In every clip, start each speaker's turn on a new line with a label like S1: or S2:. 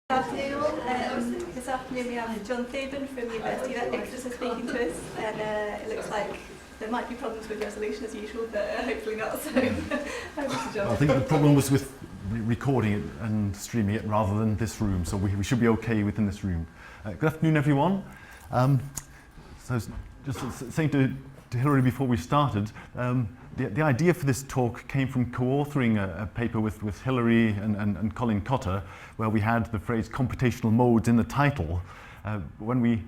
S1: This afternoon we have John Thuburn from the University of Exeter speaking to us, and it looks like there might be problems with resolution as usual, but hopefully not. So, over to John.
S2: I think the problem was with recording it and streaming it rather than this room, so we should be okay within this room. Good afternoon, everyone. So just saying to Hilary before we started, the idea for this talk came from co-authoring a paper with Hilary and Colin Cotter, where we had the phrase computational modes in the title. When we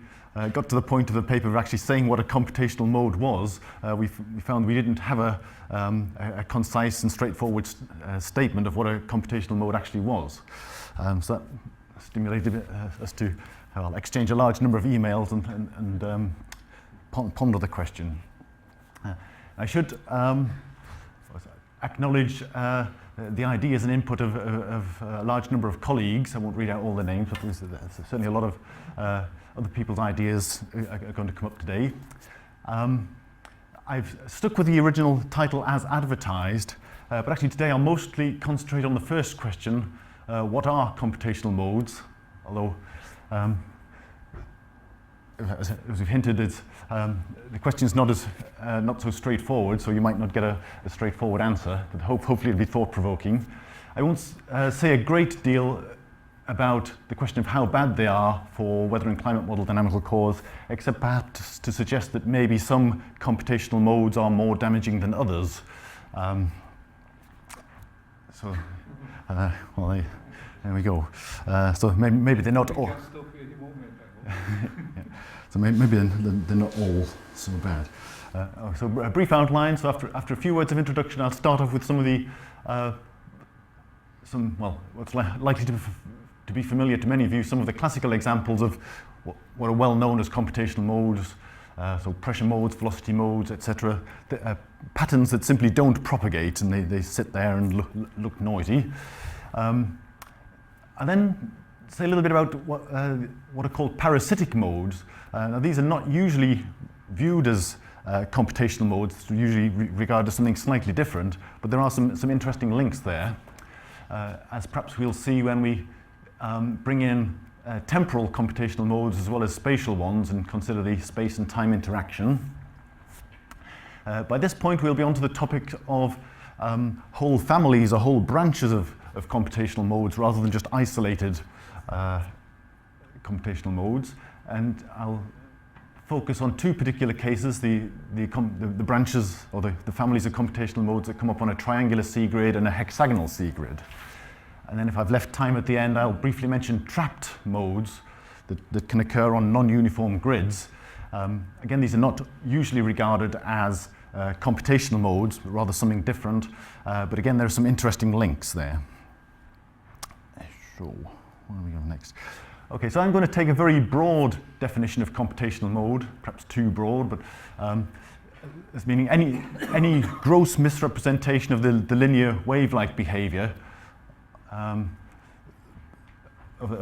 S2: got to the point of the paper of actually saying what a computational mode was, we found we didn't have a concise and straightforward statement of what a computational mode actually was. So that stimulated us to exchange a large number of emails and ponder the question. I should acknowledge the ideas and input of a large number of colleagues. I won't read out all the names, but there's certainly a lot of other people's ideas are going to come up today. I've stuck with the original title as advertised, but actually today I'll mostly concentrate on the first question, what are computational modes? Although, as we've hinted, the question's not so straightforward, so you might not get a straightforward answer, but hopefully it'll be thought-provoking. I won't say a great deal about the question of how bad they are for weather and climate model dynamical cores, except perhaps to suggest that maybe some computational modes are more damaging than others. Well, there we go. So maybe they're not all. So maybe they're not all so bad. So a brief outline. So after a few words of introduction, I'll start off with some of the what's likely to be familiar to many of you. Some of the classical examples of what are well known as computational modes. So pressure modes, velocity modes, etc. Patterns that simply don't propagate and they sit there and look noisy. And then say a little bit about what are called parasitic modes. Now these are not usually viewed as computational modes, they're usually regarded as something slightly different, but there are some interesting links there, as perhaps we'll see when we bring in temporal computational modes as well as spatial ones and consider the space and time interaction. By this point we'll be on to the topic of whole families or whole branches of computational modes rather than just isolated computational modes, and I'll focus on two particular cases, the branches or the families of computational modes that come up on a triangular C-grid and a hexagonal C-grid. And then if I've left time at the end, I'll briefly mention trapped modes that can occur on non-uniform grids. Again, these are not usually regarded as computational modes, but rather something different. But again, there are some interesting links there. So, where do we go next? Okay, so I'm going to take a very broad definition of computational mode, perhaps too broad, but as meaning any gross misrepresentation of the linear wave-like behavior of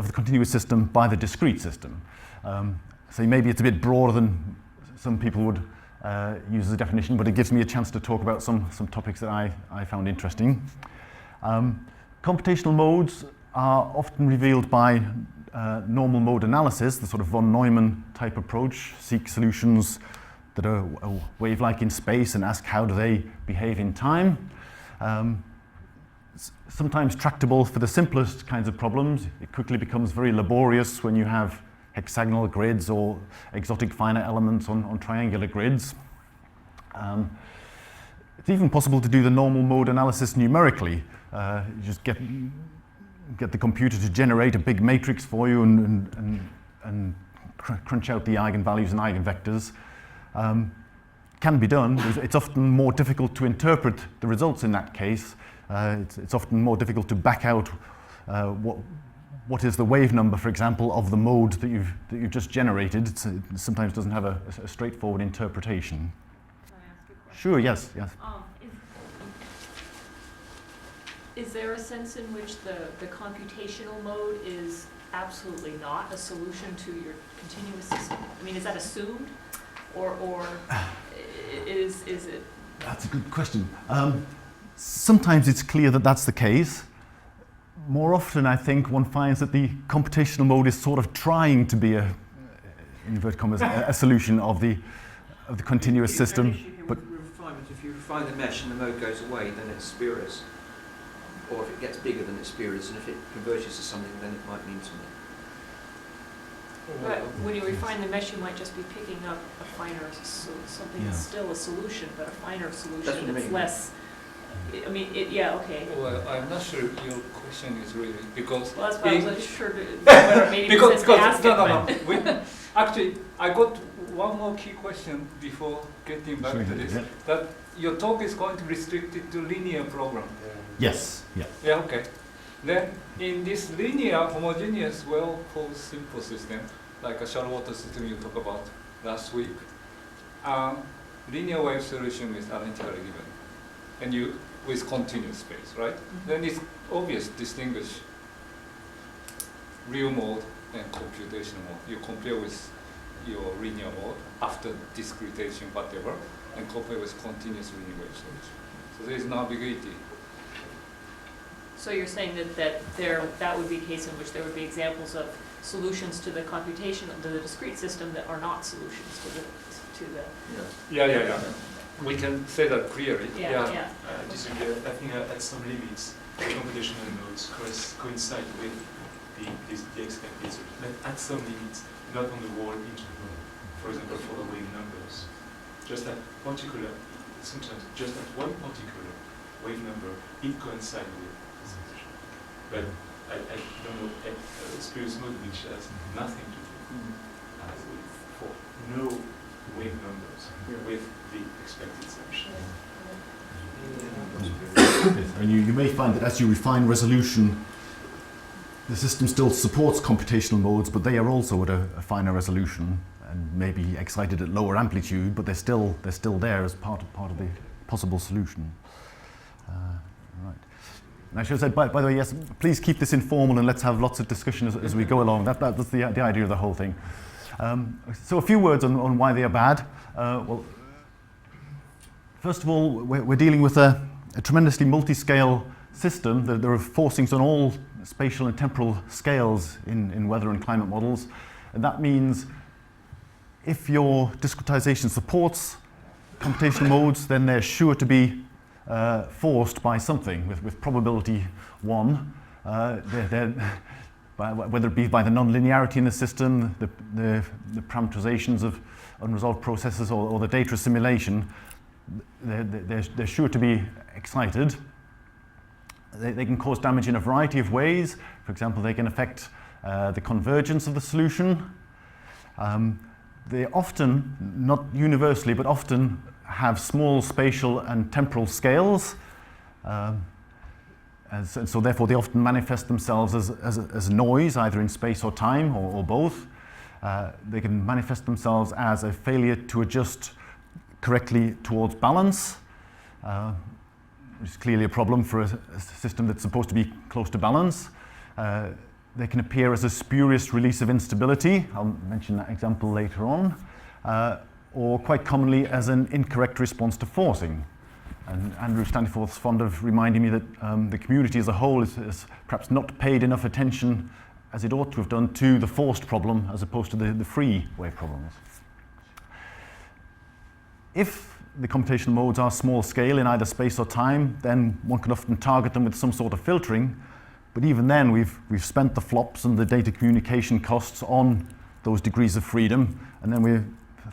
S2: the continuous system by the discrete system. So maybe it's a bit broader than some people would use as a definition, but it gives me a chance to talk about some topics that I found interesting. Computational modes are often revealed by normal mode analysis, the sort of von Neumann type approach, seek solutions that are wave-like in space and ask how do they behave in time. Sometimes tractable for the simplest kinds of problems. It quickly becomes very laborious when you have hexagonal grids or exotic finite elements on triangular grids. It's even possible to do the normal mode analysis numerically. You just get the computer to generate a big matrix for you and crunch out the eigenvalues and eigenvectors. Can be done. It's often more difficult to interpret the results in that case. It's often more difficult to back out what is the wave number, for example, of the mode that you've just generated. It sometimes doesn't have a straightforward interpretation.
S3: Can I ask you a question?
S2: Sure, yes.
S3: Is there a sense in which the computational mode is absolutely not a solution to your continuous system? I mean, is that assumed, or is it?
S2: That's a good question. Sometimes it's clear that that's the case. more often, I think, one finds that the computational mode is sort of trying to be in inverted commas, a solution of the continuous system. But
S4: if you refine the mesh and the mode goes away, then it's spurious. Or if it gets bigger, then it's spurious. And if it converges to something, then it might mean something.
S3: But when you refine the mesh, you might just be picking up a finer, something that's still a solution, but a finer solution that's less. I mean, okay.
S5: Well, I'm not sure your question is really because.
S3: Well, that's why I wasn't sure whether maybe
S5: because
S3: to ask
S5: no. Actually, I got one more key question before getting back to this. Yeah. That your talk is going to restrict it to linear program.
S2: Yes. Yeah.
S5: Yeah. Okay. Then in this linear homogeneous well-posed simple system, like a shallow water system you talked about last week, linear wave solution is analytically given, and you with continuous space, right? Mm-hmm. Then it's obvious distinguish real mode and computational mode. You compare with your linear mode after discretization, whatever, and compare with continuous linear wave solution. So there is no ambiguity.
S3: So you're saying that would be a case in which there would be examples of solutions to the computational, to the discrete system that are not solutions to the.
S5: Yeah. We can say that clearly.
S3: Yeah.
S6: I disagree. I think at some limits, the computational modes coincide with the expected solution. But at some limits, not on the whole interval. For example, for the wave numbers, just at particular, sometimes just at one particular wave number, it coincides with the solution. But I don't know a spurious mode which has nothing to do for no wave numbers with the expected solution.
S2: And you may find that as you refine resolution, the system still supports computational modes, but they are also at a finer resolution and maybe excited at lower amplitude, but they're still there as part of the possible solution. Right. And I should have said, by the way, yes, please keep this informal and let's have lots of discussion as we go along. That's the idea of the whole thing. So a few words on why they are bad. Well, first of all, we're dealing with a tremendously multi-scale system. There are forcings on all spatial and temporal scales in weather and climate models. And that means if your discretization supports computational modes, then they're sure to be forced by something with probability 1. Whether it be by the nonlinearity in the system, the parameterizations of unresolved processes, or the data assimilation, they're sure to be excited. They can cause damage in a variety of ways. For example, they can affect the convergence of the solution. They often, not universally, but often have small spatial and temporal scales. And so therefore they often manifest themselves as noise, either in space or time, or both. They can manifest themselves as a failure to adjust correctly towards balance, which is clearly a problem for a system that's supposed to be close to balance. They can appear as a spurious release of instability. I'll mention that example later on. Or quite commonly as an incorrect response to forcing. And Andrew Standiforth's fond of reminding me that the community as a whole is perhaps not paid enough attention as it ought to have done to the forced problem as opposed to the free wave problems. If the computational modes are small scale in either space or time, then one can often target them with some sort of filtering. But even then, we've spent the flops and the data communication costs on those degrees of freedom, and then we're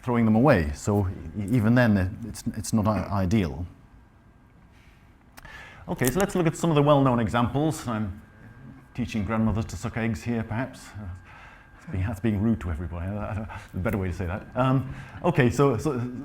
S2: throwing them away. So even then, it's not ideal. Okay, so let's look at some of the well-known examples. I'm teaching grandmothers to suck eggs here, perhaps. That's being rude to everybody. A better way to say that. Okay, so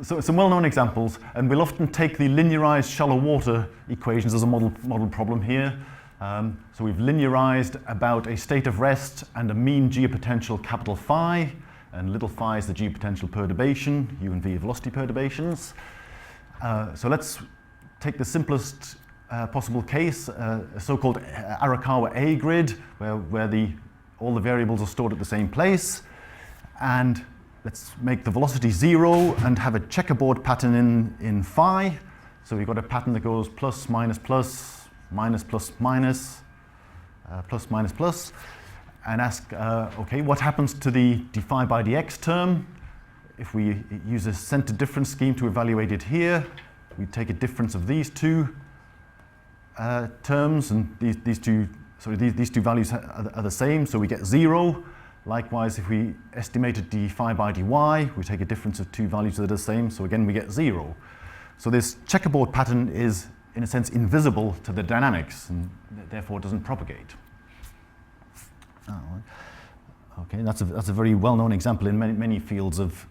S2: some well-known examples, and we'll often take the linearized shallow water equations as a model problem here. So we've linearized about a state of rest and a mean geopotential capital phi, and little phi is the geopotential perturbation, U and V velocity perturbations. So let's take the simplest possible case, a so-called Arakawa A grid, where all the variables are stored at the same place. And let's make the velocity 0 and have a checkerboard pattern in phi. So we've got a pattern that goes plus, minus, plus, minus, plus, minus. plus minus plus, and ask, okay, what happens to the d phi by dx term? If we use a center difference scheme to evaluate it here, we take a difference of these two terms, and these two values are the same, so we get 0. Likewise, if we estimated d phi by dy, we take a difference of two values that are the same, so again we get 0. So this checkerboard pattern is, in a sense, invisible to the dynamics, and therefore doesn't propagate. Okay, that's a very well-known example in many fields of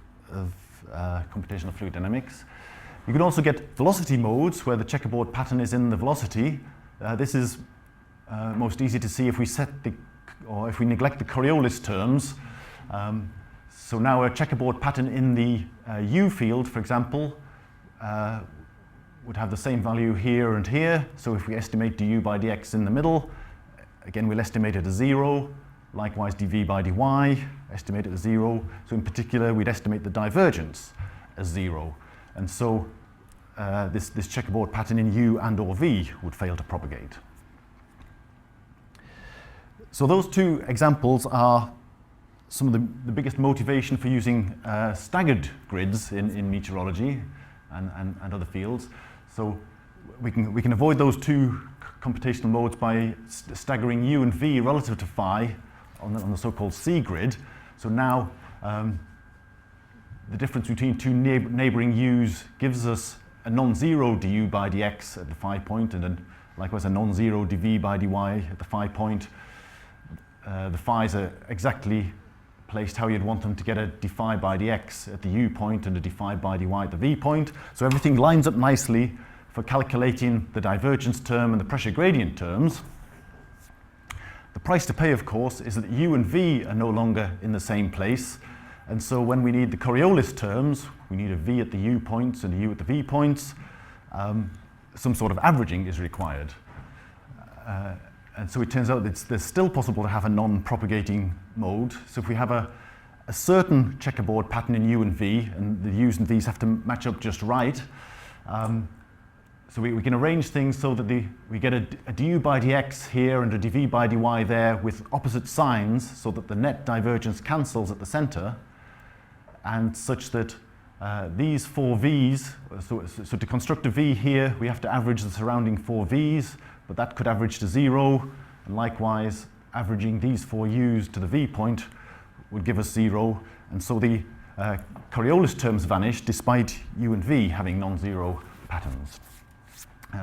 S2: computational fluid dynamics. You can also get velocity modes where the checkerboard pattern is in the velocity. This is most easy to see if we if we neglect the Coriolis terms. So now a checkerboard pattern in the u field, for example, would have the same value here and here. So if we estimate du by dx in the middle, again we'll estimate it as 0. Likewise dv by dy, estimate it as 0. So in particular we'd estimate the divergence as 0. And so this checkerboard pattern in u and or v would fail to propagate. So those two examples are some of the biggest motivation for using staggered grids in meteorology and other fields. So we can avoid those two computational modes by staggering u and v relative to phi on the so-called C grid. So now the difference between two neighboring u's gives us a non-zero du by dx at the phi point, and then likewise a non-zero dv by dy at the phi point. The phi's are exactly placed how you'd want them to get a d phi by dx at the u point and a d phi by dy at the v point. So everything lines up nicely for calculating the divergence term and the pressure gradient terms. The price to pay, of course, is that u and v are no longer in the same place. And so when we need the Coriolis terms, we need a v at the u points and a u at the v points. Some sort of averaging is required. And so it turns out that it's still possible to have a non-propagating mode. So if we have a certain checkerboard pattern in u and v, and the u's and v's have to match up just right, so we can arrange things so that we get a du by dx here and a dv by dy there with opposite signs, so that the net divergence cancels at the center, and such that these four v's, so to construct a v here, we have to average the surrounding four v's, but that could average to 0, and likewise averaging these four u's to the v point would give us 0, and so the Coriolis terms vanish despite u and v having non-zero patterns.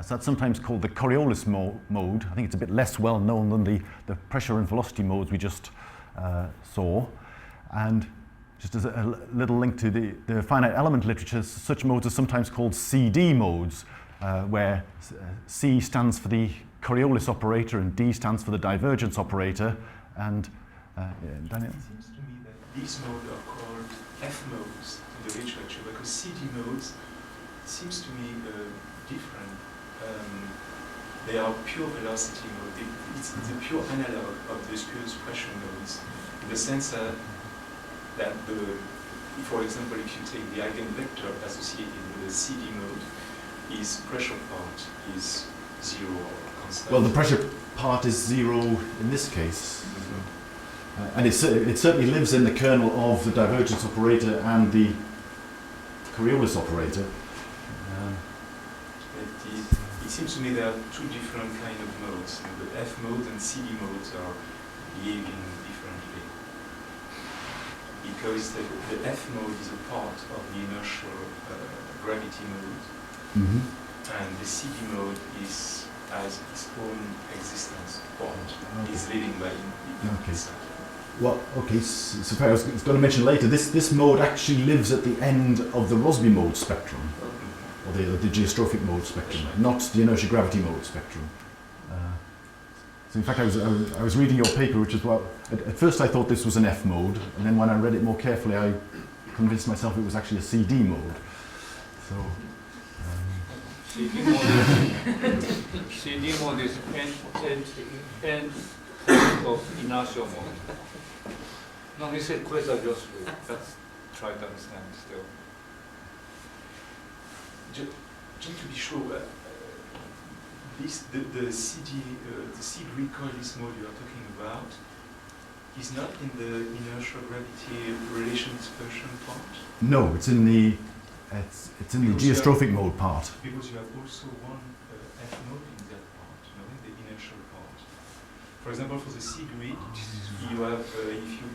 S2: So that's sometimes called the Coriolis mode. I think it's a bit less well known than the pressure and velocity modes we just saw. And just as a little link to the finite element literature, such modes are sometimes called CD modes, where C stands for the Coriolis operator and D stands for the divergence operator. And Daniel?
S6: It seems to me that these modes are called F modes in the literature, because CD modes seems to me different. They are pure velocity mode. It's a pure analog of the pure pressure modes, in the sense that for example, if you take the eigenvector associated with the CD mode, its pressure part is 0 or constant.
S2: Well, the pressure part is 0 in this case. And it certainly lives in the kernel of the divergence operator and the Coriolis operator.
S6: It seems to me there are two different kind of modes. The F mode and CD modes are behaving differently. Because the F mode is a part of the inertial gravity mode, and the CD mode has its own existence part. It's living by itself.
S2: Well, okay, so I was going to mention later, this mode actually lives at the end of the Rossby mode spectrum, or the geostrophic mode spectrum, not the inertia gravity mode spectrum. So in fact, I was reading your paper, which is, well, at first I thought this was an F mode, and then when I read it more carefully, I convinced myself it was actually a CD mode. So.
S5: CD mode is end of inertial mode. No, he said quasar just let's try to understand still.
S6: Just to be sure, the seed grid coilist mode you are talking about is not in the inertial gravity relation dispersion part?
S2: No, it's in the geostrophic mode part.
S6: Because you have also one F mode in that part, in the inertial part. For example, for the seed grid, you have, if you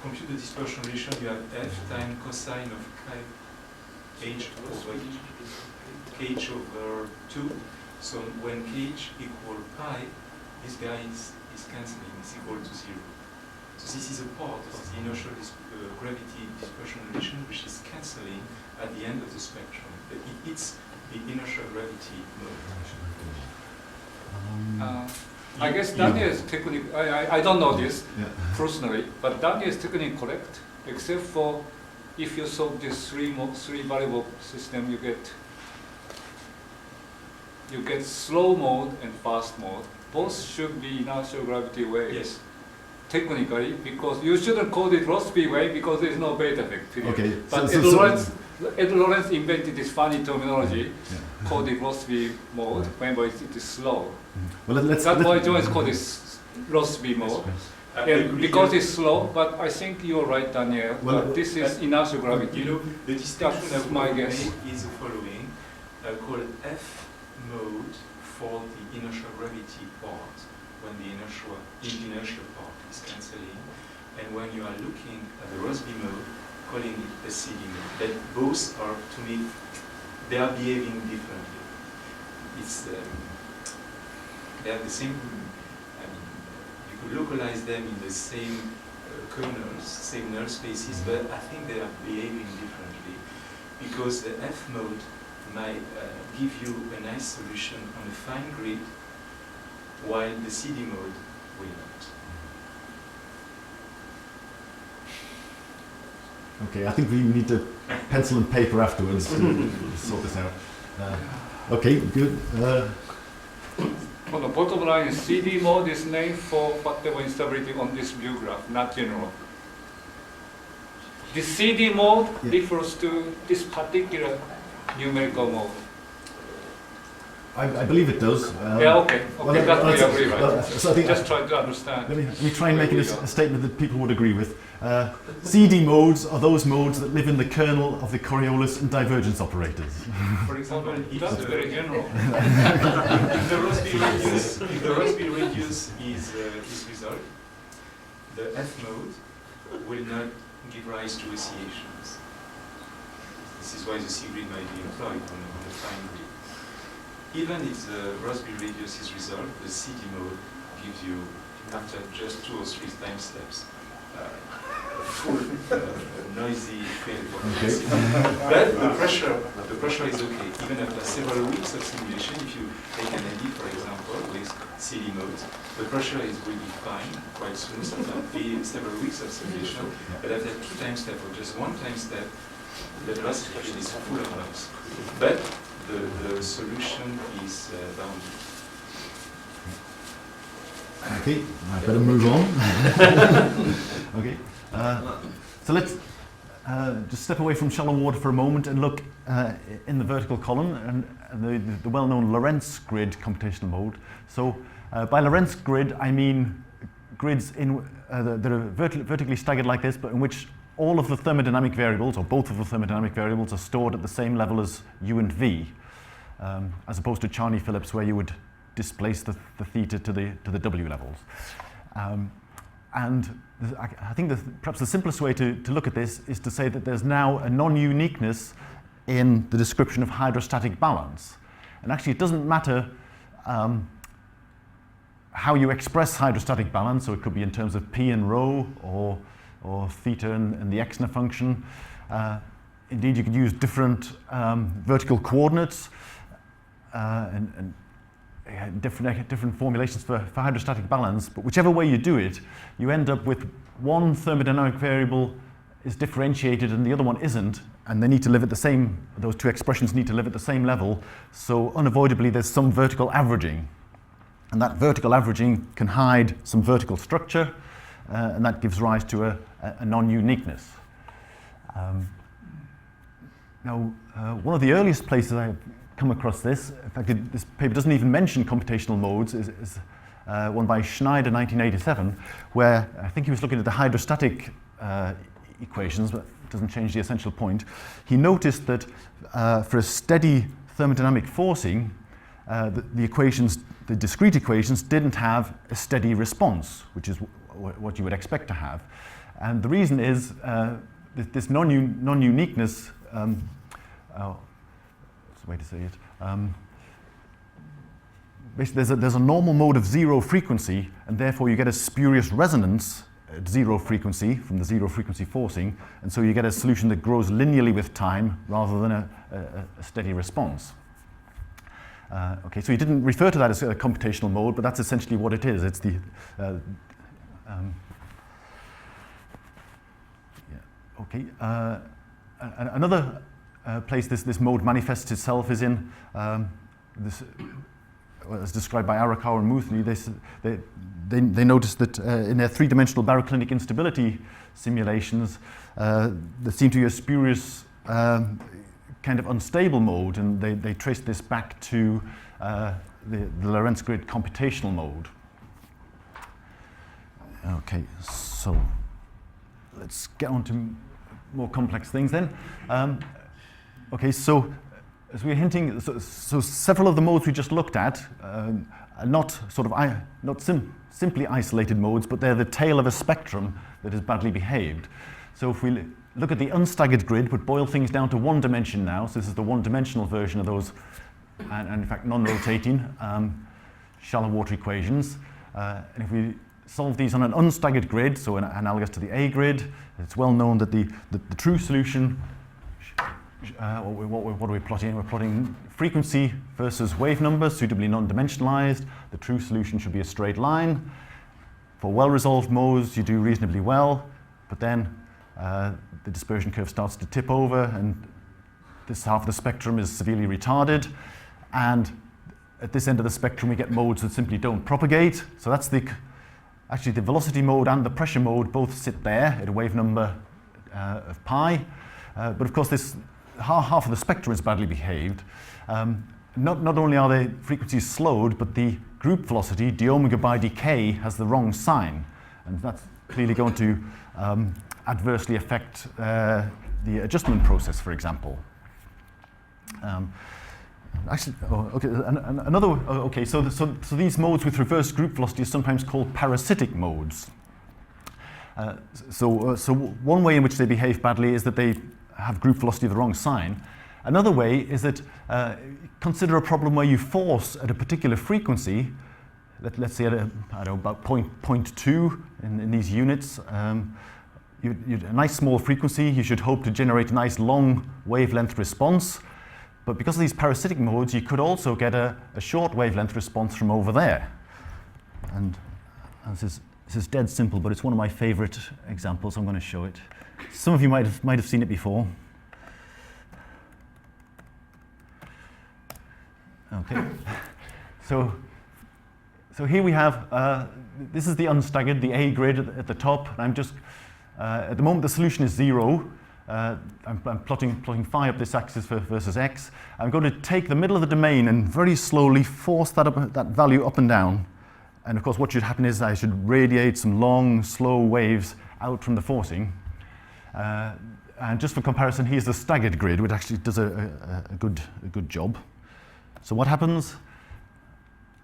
S6: compute the dispersion relation, you have F times cosine of kh over 2. So when kh equal pi, this guy is cancelling, is equal to 0. So this is a part of the inertial gravity dispersion relation which is cancelling at the end of the spectrum. It's the inertial gravity mode.
S5: I guess Daniel is technically, I don't know this
S2: Yeah.
S5: personally, but Daniel is technically correct, except for if you solve this three variable system, you get slow mode and fast mode. Both should be inertial gravity waves.
S6: Yes.
S5: Technically, because you shouldn't call it Rossby wave because there is no beta effect. Period.
S2: Okay.
S5: But Ed Lawrence invented this funny terminology called it Rossby mode, whenever it is slow.
S2: Well,
S5: That's why John is called this Rossby mode. Because it's slow, but I think you're right, Daniel.
S2: Well,
S5: this is inertial gravity.
S6: You know, the distinction
S5: That's
S6: of
S5: my
S6: mode
S5: guess.
S6: is the following, called F mode for the inertial gravity part, when the inertial part is cancelling, and when you are looking at the Rossby mode, calling it a CD mode. That both are, to me, they are behaving differently. It's they are the same. I mean, you could localize them in the same kernels, same null spaces, but I think they are behaving differently because the F mode might give you a nice solution on a fine grid, while the CD mode will not.
S2: Okay, I think we need to pencil and paper afterwards to sort this out. Okay, good.
S5: On the bottom line, CD mode is named for whatever instability on this view graph, not general. The CD mode refers to this particular numerical mode.
S2: I believe it does.
S5: Yeah, okay,
S2: well,
S5: that's what you
S2: well,
S5: agree, right?
S2: well, so I think
S5: Just try to understand.
S2: let me try and make it a statement that people would agree with. CD modes are those modes that live in the kernel of the Coriolis and divergence operators.
S6: For example, if
S5: That's very general.
S6: if the Rossby radius is resolved, the F mode will not give rise to oscillations. This is why the C grid might be employed on a fine grid. Even if the Rossby radius is resolved, the CD mode gives you, after just 2 or 3 time steps, full noisy field.
S2: Okay.
S6: But the pressure is okay. Even after several weeks of simulation, if you take an ND, for example, with CD mode, the pressure will be fine, quite smooth after several weeks of simulation. But after 2 time steps or just 1 time step, the velocity is full of noise. But the solution is bounded.
S2: Okay, I better move on. Okay, so let's just step away from shallow water for a moment and look in the vertical column and the well-known Lorentz grid computational mode. So by Lorentz grid, I mean grids that are vertically staggered like this, but in which all of the thermodynamic variables, or both of the thermodynamic variables, are stored at the same level as U and V, as opposed to Charney-Phillips, where you would displace the theta to the W levels. And I think perhaps the simplest way to look at this is to say that there's now a non-uniqueness in the description of hydrostatic balance. And actually, it doesn't matter how you express hydrostatic balance, so it could be in terms of P and rho, or theta and the Exner function. Indeed, you could use different vertical coordinates and different formulations for hydrostatic balance, but whichever way you do it, you end up with one thermodynamic variable is differentiated and the other one isn't, and they need to live at the same, those two expressions need to live at the same level, so unavoidably there's some vertical averaging. And that vertical averaging can hide some vertical structure, and that gives rise to a non-uniqueness. Now, one of the earliest places I come across this. In fact, this paper doesn't even mention computational modes. Is one by Schneider, 1987, where I think he was looking at the hydrostatic equations, but it doesn't change the essential point. He noticed that for a steady thermodynamic forcing, the equations, the discrete equations, didn't have a steady response, which is what you would expect to have. And the reason is this non-uniqueness, what's the way to say it? Basically, there's a normal mode of zero frequency, and therefore you get a spurious resonance at zero frequency from the zero frequency forcing, and so you get a solution that grows linearly with time rather than a steady response. Okay, so he didn't refer to that as a computational mode, but that's essentially what it is. It's the another place this mode manifests itself is in this. As described by Arakawa and Muthley, they noticed that in their three-dimensional baroclinic instability simulations, there seemed to be a spurious kind of unstable mode, and they traced this back to the Lorentz grid computational mode. Okay, so let's get on to more complex things then. Okay, so as we were hinting, so several of the modes we just looked at are not simply isolated modes, but they're the tail of a spectrum that is badly behaved. So if we look at the unstaggered grid, but boil things down to one dimension now, so this is the one-dimensional version of those, and in fact non-rotating shallow water equations. And if we solve these on an unstaggered grid, so analogous to the A grid, it's well known that the true solution, what are we plotting? We're plotting frequency versus wave number, suitably non-dimensionalized. The true solution should be a straight line. For well-resolved modes, you do reasonably well, but then the dispersion curve starts to tip over, and this half of the spectrum is severely retarded. And at this end of the spectrum, we get modes that simply don't propagate. So that's actually the velocity mode and the pressure mode both sit there at a wave number of pi. But of course, this half of the spectrum is badly behaved. Not only are the frequencies slowed, but the group velocity, d omega by dk, has the wrong sign. And that's clearly going to adversely affect the adjustment process, for example. So these modes with reverse group velocity are sometimes called parasitic modes. So one way in which they behave badly is that they have group velocity of the wrong sign. Another way is that consider a problem where you force at a particular frequency, let's say at about 0.2 in these units. A nice small frequency, you should hope to generate a nice long wavelength response. But because of these parasitic modes, you could also get a short wavelength response from over there. And this is dead simple, but it's one of my favorite examples. I'm going to show it. Some of you might have seen it before. Okay. So here we have, this is the unstaggered, the A grid at the top. And I'm just, at the moment the solution is 0. I'm plotting phi up this axis versus x. I'm going to take the middle of the domain and very slowly force that value up and down. And of course what should happen is I should radiate some long, slow waves out from the forcing. And just for comparison, here's the staggered grid, which actually does a good job. So what happens?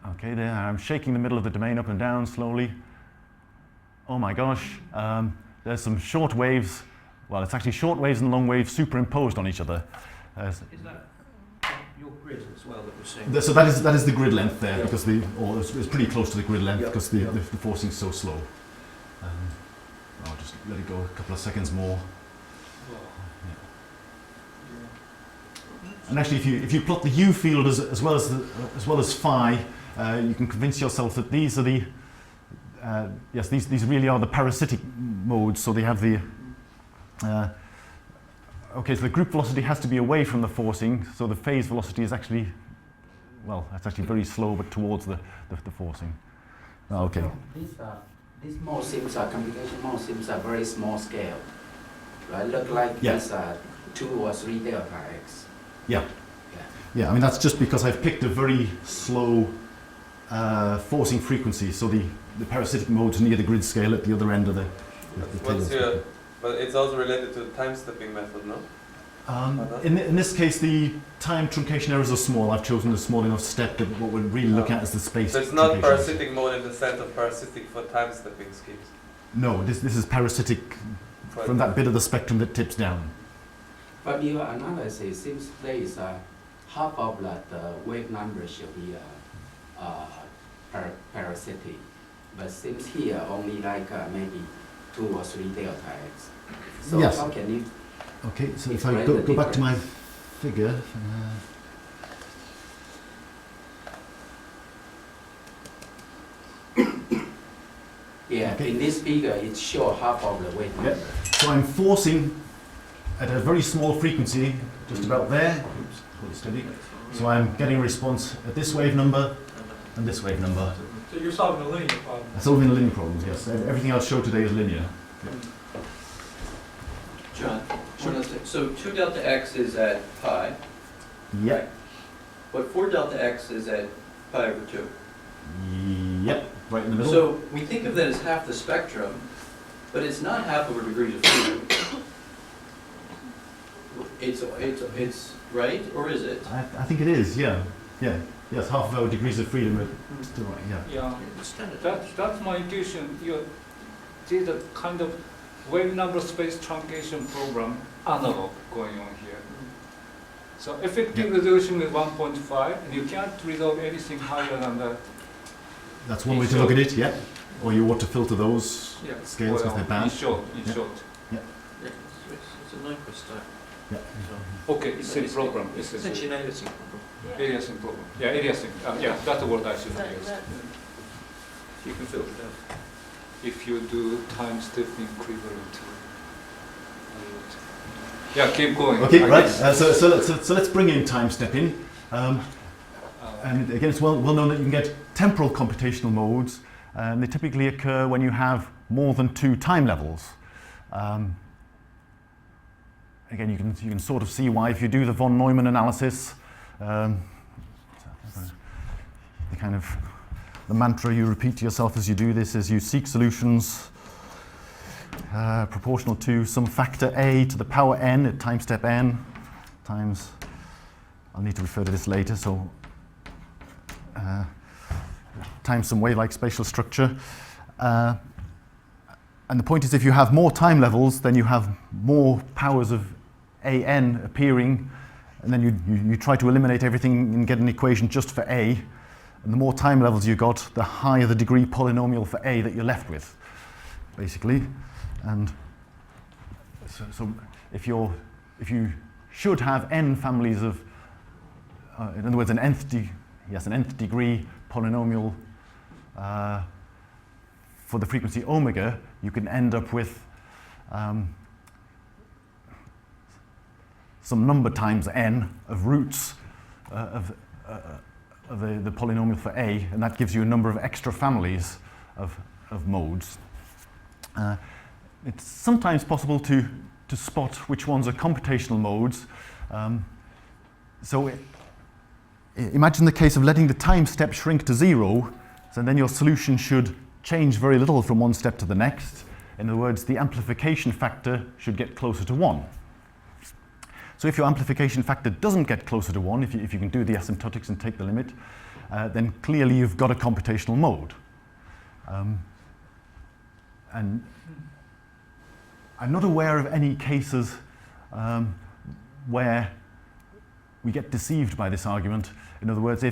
S2: Okay, there I'm shaking the middle of the domain up and down slowly. Oh my gosh, there's some short waves. Well, it's actually short waves and long waves superimposed on each other.
S4: Is that your grid as well that we're seeing?
S2: So that is the grid length there, because it's pretty close to the grid length because the forcing is so slow. I'll just let it go a couple of seconds more. And actually, if you plot the U field as well as phi, you can convince yourself that these are the these really are the parasitic modes. So they have the okay. So the group velocity has to be away from the forcing. So the phase velocity is actually, well, that's actually very slow, but towards the forcing. Okay.
S7: So these mode seems computation mode seems a very small scale, right? Look like these 2 or 3 delta x.
S2: Yeah. Yeah, I mean that's just because I've picked a very slow forcing frequency, so the parasitic mode's near the grid scale at the other end of the table.
S8: But it's also related to the time stepping method, no?
S2: In this case, the time truncation errors are small. I've chosen a small enough step that what we're really looking at is the space.
S8: So it's not
S2: truncation.
S8: parasitic mode in the sense of parasitic for time stepping schemes.
S2: No, this is parasitic from that bit of the spectrum that tips down.
S7: But your analysis seems there is half of that wave number should be parasitic, but seems here only like maybe 2 or 3 delta x. So
S2: Yes.
S7: how can you?
S2: Okay, so if
S7: Explain
S2: I
S7: the
S2: go back to my
S7: difference.
S2: figure.
S7: Yeah,
S2: Okay.
S7: in this figure it shows half of the wave number.
S2: So I'm forcing at a very small frequency, just about there. Oops, hold it steady. So I'm getting a response at this wave number and this wave number.
S9: So you're solving a linear problem.
S2: I'm solving the linear problems, yes. Everything I'll show today is linear.
S4: John, so 2 delta x is at pi,
S2: Yep.
S4: but 4 delta x is at pi over 2.
S2: Yep, right in the middle.
S4: So we think of that as half the spectrum, but it's not half of a degree of freedom. It's right, or is it?
S2: I think it is, yeah. Yeah. Yes, half of our degrees of freedom are still right, yeah.
S5: Yeah,
S4: It's standard.
S5: that's my intuition. You did a kind of wave number space truncation program analog going on here. So effective resolution is 1.5, and you can't resolve anything higher than that.
S2: That's one way to look at it, yeah. Or you ought to filter those
S5: Yeah.
S2: scales because they're bad.
S5: In short,
S2: Yeah.
S4: Yeah, it's a Nyquist type.
S2: Yeah.
S5: Okay, it's a program.
S4: It's essentially an aliasing problem.
S5: Aliasing program. Yeah, aliasing. Yeah, that's the word I should have used.
S4: You can filter it out.
S5: If you do time stepping equivalent to. Yeah, keep going.
S2: Okay,
S5: I
S2: right.
S5: guess.
S2: So let's bring in time stepping. And again, it's well known that you can get temporal computational modes, and they typically occur when you have more than 2 time levels. Again, you can sort of see why if you do the von Neumann analysis, the mantra you repeat to yourself as you do this is you seek solutions proportional to some factor a to the power n at time step n times, I'll need to refer to this later, so times some wave-like spatial structure. And the point is if you have more time levels, then you have more powers of an appearing, and then you try to eliminate everything and get an equation just for a. And the more time levels you got, the higher the degree polynomial for a that you're left with, basically. And so if you should have n families of, in other words, an nth degree polynomial for the frequency omega, you can end up with some number times n of roots of the polynomial for a, and that gives you a number of extra families of modes. It's sometimes possible to spot which ones are computational modes. Imagine the case of letting the time step shrink to 0, so then your solution should change very little from one step to the next. In other words, the amplification factor should get closer to 1. So if your amplification factor doesn't get closer to 1, if you can do the asymptotics and take the limit, then clearly you've got a computational mode. And I'm not aware of any cases where we get deceived by this argument. In other words,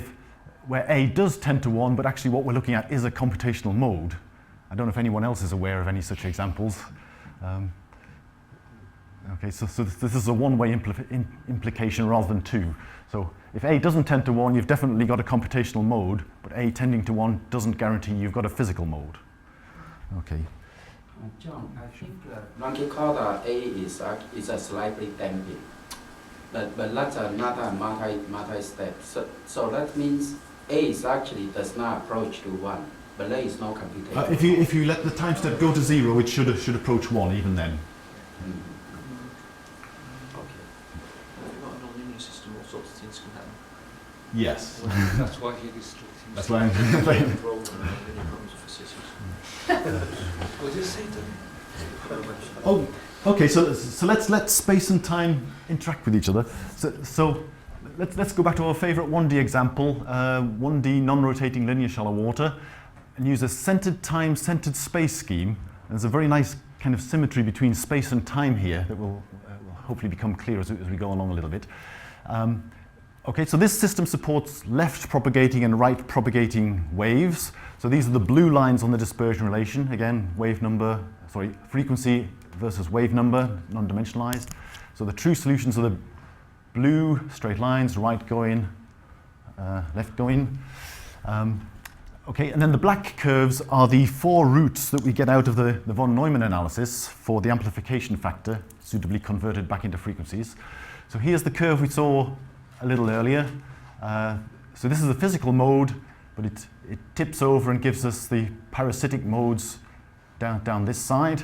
S2: where A does tend to 1, but actually what we're looking at is a computational mode. I don't know if anyone else is aware of any such examples. Okay, so this is a one-way implication rather than 2. So if A doesn't tend to 1, you've definitely got a computational mode, but A tending to 1 doesn't guarantee you've got a physical mode. Okay.
S7: John, I think Rankin-Carter A is a slightly damping, but that's another multi-step. So that means A is actually does not approach to 1, but there is no computation.
S2: If you let the time step go to 0, it should approach 1 even then.
S4: Okay. If you've got a non-linear system, all sorts of things can happen.
S2: Yes.
S5: That's why he destroyed himself.
S2: That's why I'm
S4: Linear problems are for physicists.
S5: What did you say to me?
S2: Oh, okay. So let's space and time interact with each other. So let's go back to our favourite 1D example, 1D non-rotating linear shallow water, and use a centered time, centered space scheme. And there's a very nice kind of symmetry between space and time here that will hopefully become clear as we go along a little bit. Okay, so this system supports left propagating and right propagating waves. So these are the blue lines on the dispersion relation. Again, frequency versus wave number, non-dimensionalized. So the true solutions are the blue straight lines, right going, left going. Okay, and then the black curves are the 4 roots that we get out of the von Neumann analysis for the amplification factor, suitably converted back into frequencies. So here's the curve we saw a little earlier. So this is the physical mode, but it tips over and gives us the parasitic modes down this side.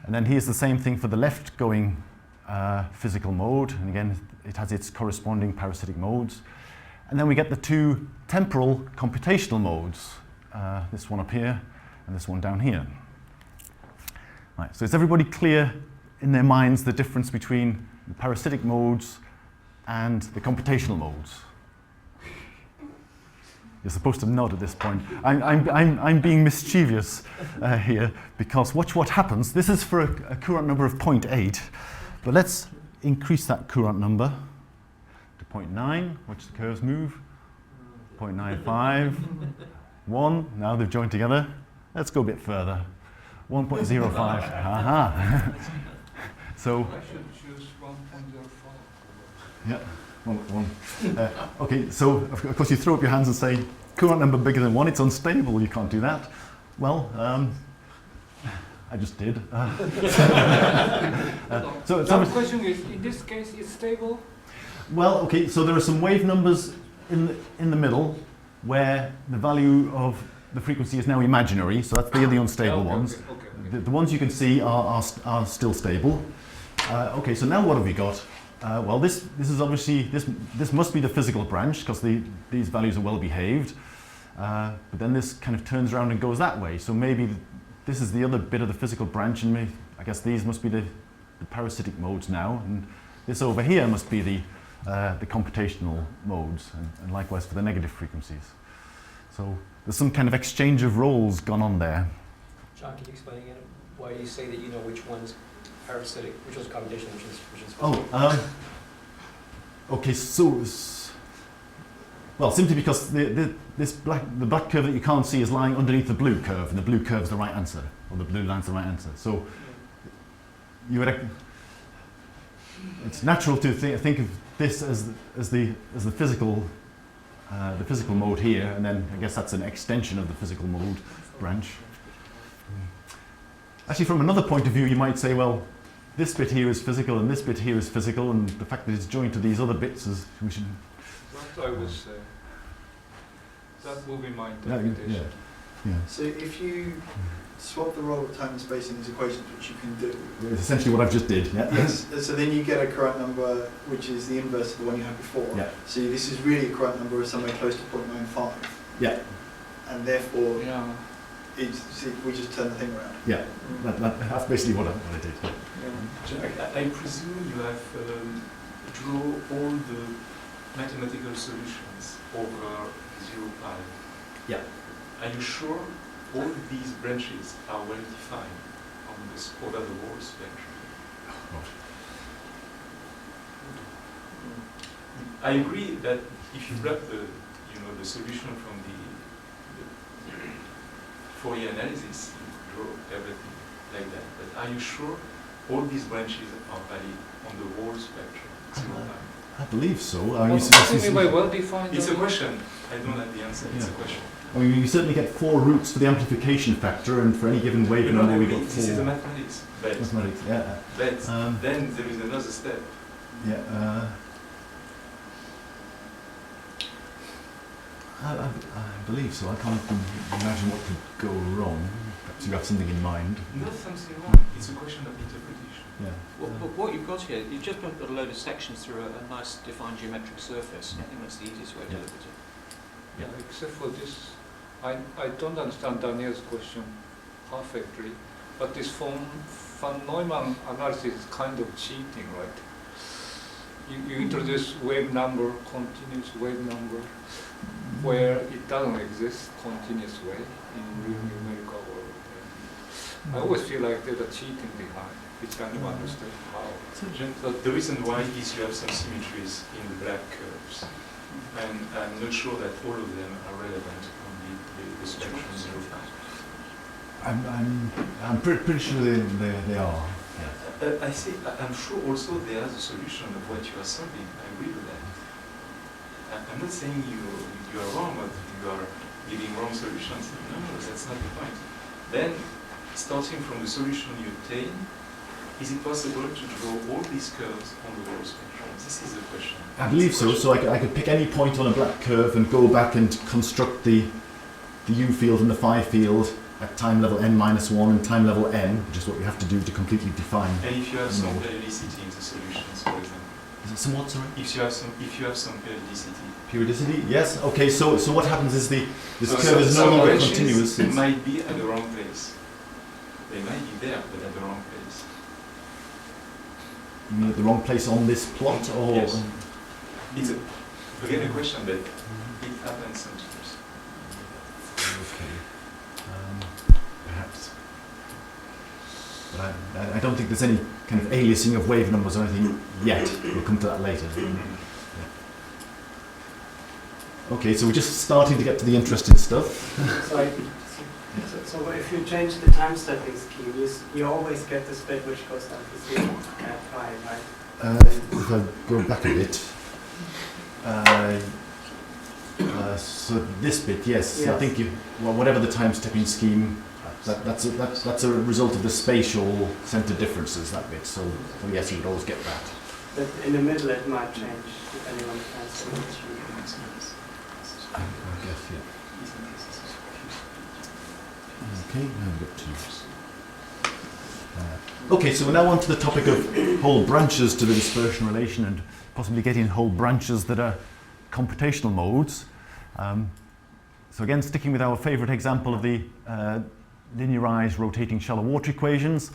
S2: And then here's the same thing for the left-going physical mode. And again, it has its corresponding parasitic modes. And then we get the 2 temporal computational modes, this one up here and this one down here. Right, so is everybody clear in their minds the difference between the parasitic modes and the computational modes? You're supposed to nod at this point. I'm being mischievous here, because watch what happens. This is for a Courant number of 0.8, but let's increase that Courant number to 0.9. Watch the curves move. 0.95, 1. Now they've joined together. Let's go a bit further. 1.05. Aha. So.
S5: I should choose 1.05.
S2: Yeah. One. Okay, so of course you throw up your hands and say, Courant number bigger than 1, it's unstable, you can't do that. Well, I just did. So
S5: the question is, in this case, it's stable?
S2: Well, okay, so there are some wave numbers in the middle where the value of the frequency is now imaginary, so that's the unstable ones.
S5: Okay.
S2: The ones you can see are still stable. Okay, so now what have we got? Well, this is obviously, this must be the physical branch, because these values are well behaved. But then this kind of turns around and goes that way. So maybe this is the other bit of the physical branch, and I guess these must be the parasitic modes now. And this over here must be the computational modes, and likewise for the negative frequencies. So there's some kind of exchange of roles gone on there.
S10: John, can you explain again why you say that you know which one's parasitic, which one's computational, which is
S2: Okay, so well, simply because the black curve that you can't see is lying underneath the blue curve, and the blue curve is the right answer, or the blue line's the right answer. So you would, it's natural to think of this as the physical mode here, and then I guess that's an extension of the physical mode branch. Actually, from another point of view, you might say, well, this bit here is physical and this bit here is physical, and the fact that it's joined to these other bits is we should.
S5: That I would say. That will be my interpretation.
S2: Yeah.
S9: So if you swap the role of time and space in these equations, which you can do.
S2: It's essentially what I've just did. Yeah.
S9: Yes. So then you get a Courant number which is the inverse of the one you had before.
S2: Yeah.
S9: So this is really a Courant number of somewhere close to 0.95.
S2: Yeah.
S9: And therefore,
S5: Yeah.
S9: we just turn the thing around.
S2: Yeah. That's basically what I did.
S6: I presume you have draw all the mathematical solutions over 0.5.
S2: Yeah.
S6: Are you sure all these branches are well defined on this over the whole spectrum? I agree that if you grab the solution from the Fourier analysis, you draw everything like that. But are you sure all these branches are valid on the whole spectrum?
S2: I believe so.
S5: What do you mean by well-defined?
S6: It's a question. I don't have the answer. It's a question.
S2: I mean, you certainly get 4 roots for the amplification factor, and for any given wave number we got 4.
S6: This is the mathematics. But
S2: mathematics, yeah.
S6: But then there is another step.
S2: Yeah. I believe so. I can't imagine what could go wrong. So you have something in mind.
S6: Not something wrong. It's a question of interpretation.
S2: Yeah.
S4: What you've got here, you've just put a load of sections through a nice defined geometric surface. I think that's the easiest way to look at it.
S5: Yeah, except for this, I don't understand Daniel's question perfectly, but this von Neumann analysis is kind of cheating, right? You introduce wave number, continuous wave number, where it doesn't exist continuous way in real numerical world. I always feel like there's a cheating behind, which I don't understand how.
S6: So the reason why is you have some symmetries in the black curves. And I'm not sure that all of them are relevant on the spectrum 0.
S2: I'm pretty sure they are. Yeah.
S6: I'm sure also they are the solution of what you are solving. I agree with that. I'm not saying you are wrong, but you are giving wrong solutions. No, that's not the point. Then, starting from the solution you obtain, is it possible to draw all these curves on the whole spectrum? This is the question.
S2: I believe so. So I could pick any point on a black curve and go back and construct the U field and the phi field at time level n-1 and time level n, which is what you have to do to completely define.
S6: And if you have some periodicity in the solutions, for example.
S2: Is it somewhat, sorry?
S6: If you have some periodicity.
S2: Periodicity, yes. Okay. So what happens is this curve is no longer continuous.
S6: It might be at the wrong place. They might be there, but at the wrong place.
S2: You mean at the wrong place on this plot, or?
S6: Yes. Forget the question, but it happens sometimes.
S2: Okay. Perhaps. But I don't think there's any kind of aliasing of wave numbers or anything yet. We'll come to that later. Yeah. Okay, so we're just starting to get to the interesting stuff.
S11: So if you change the time stepping scheme, you always get this bit which goes down to 0 at phi, right?
S2: If I go back a bit. So this bit, yes. I think whatever the time stepping scheme, that's a result of the spatial center differences, that bit. So yes, you would always get that.
S11: But in the middle it might change depending on the time stepping scheme.
S2: I guess, yeah. Okay, now we've got two. Okay, so we're now on to the topic of whole branches to the dispersion relation and possibly getting whole branches that are computational modes. So again, sticking with our favorite example of the linearized rotating shallow water equations,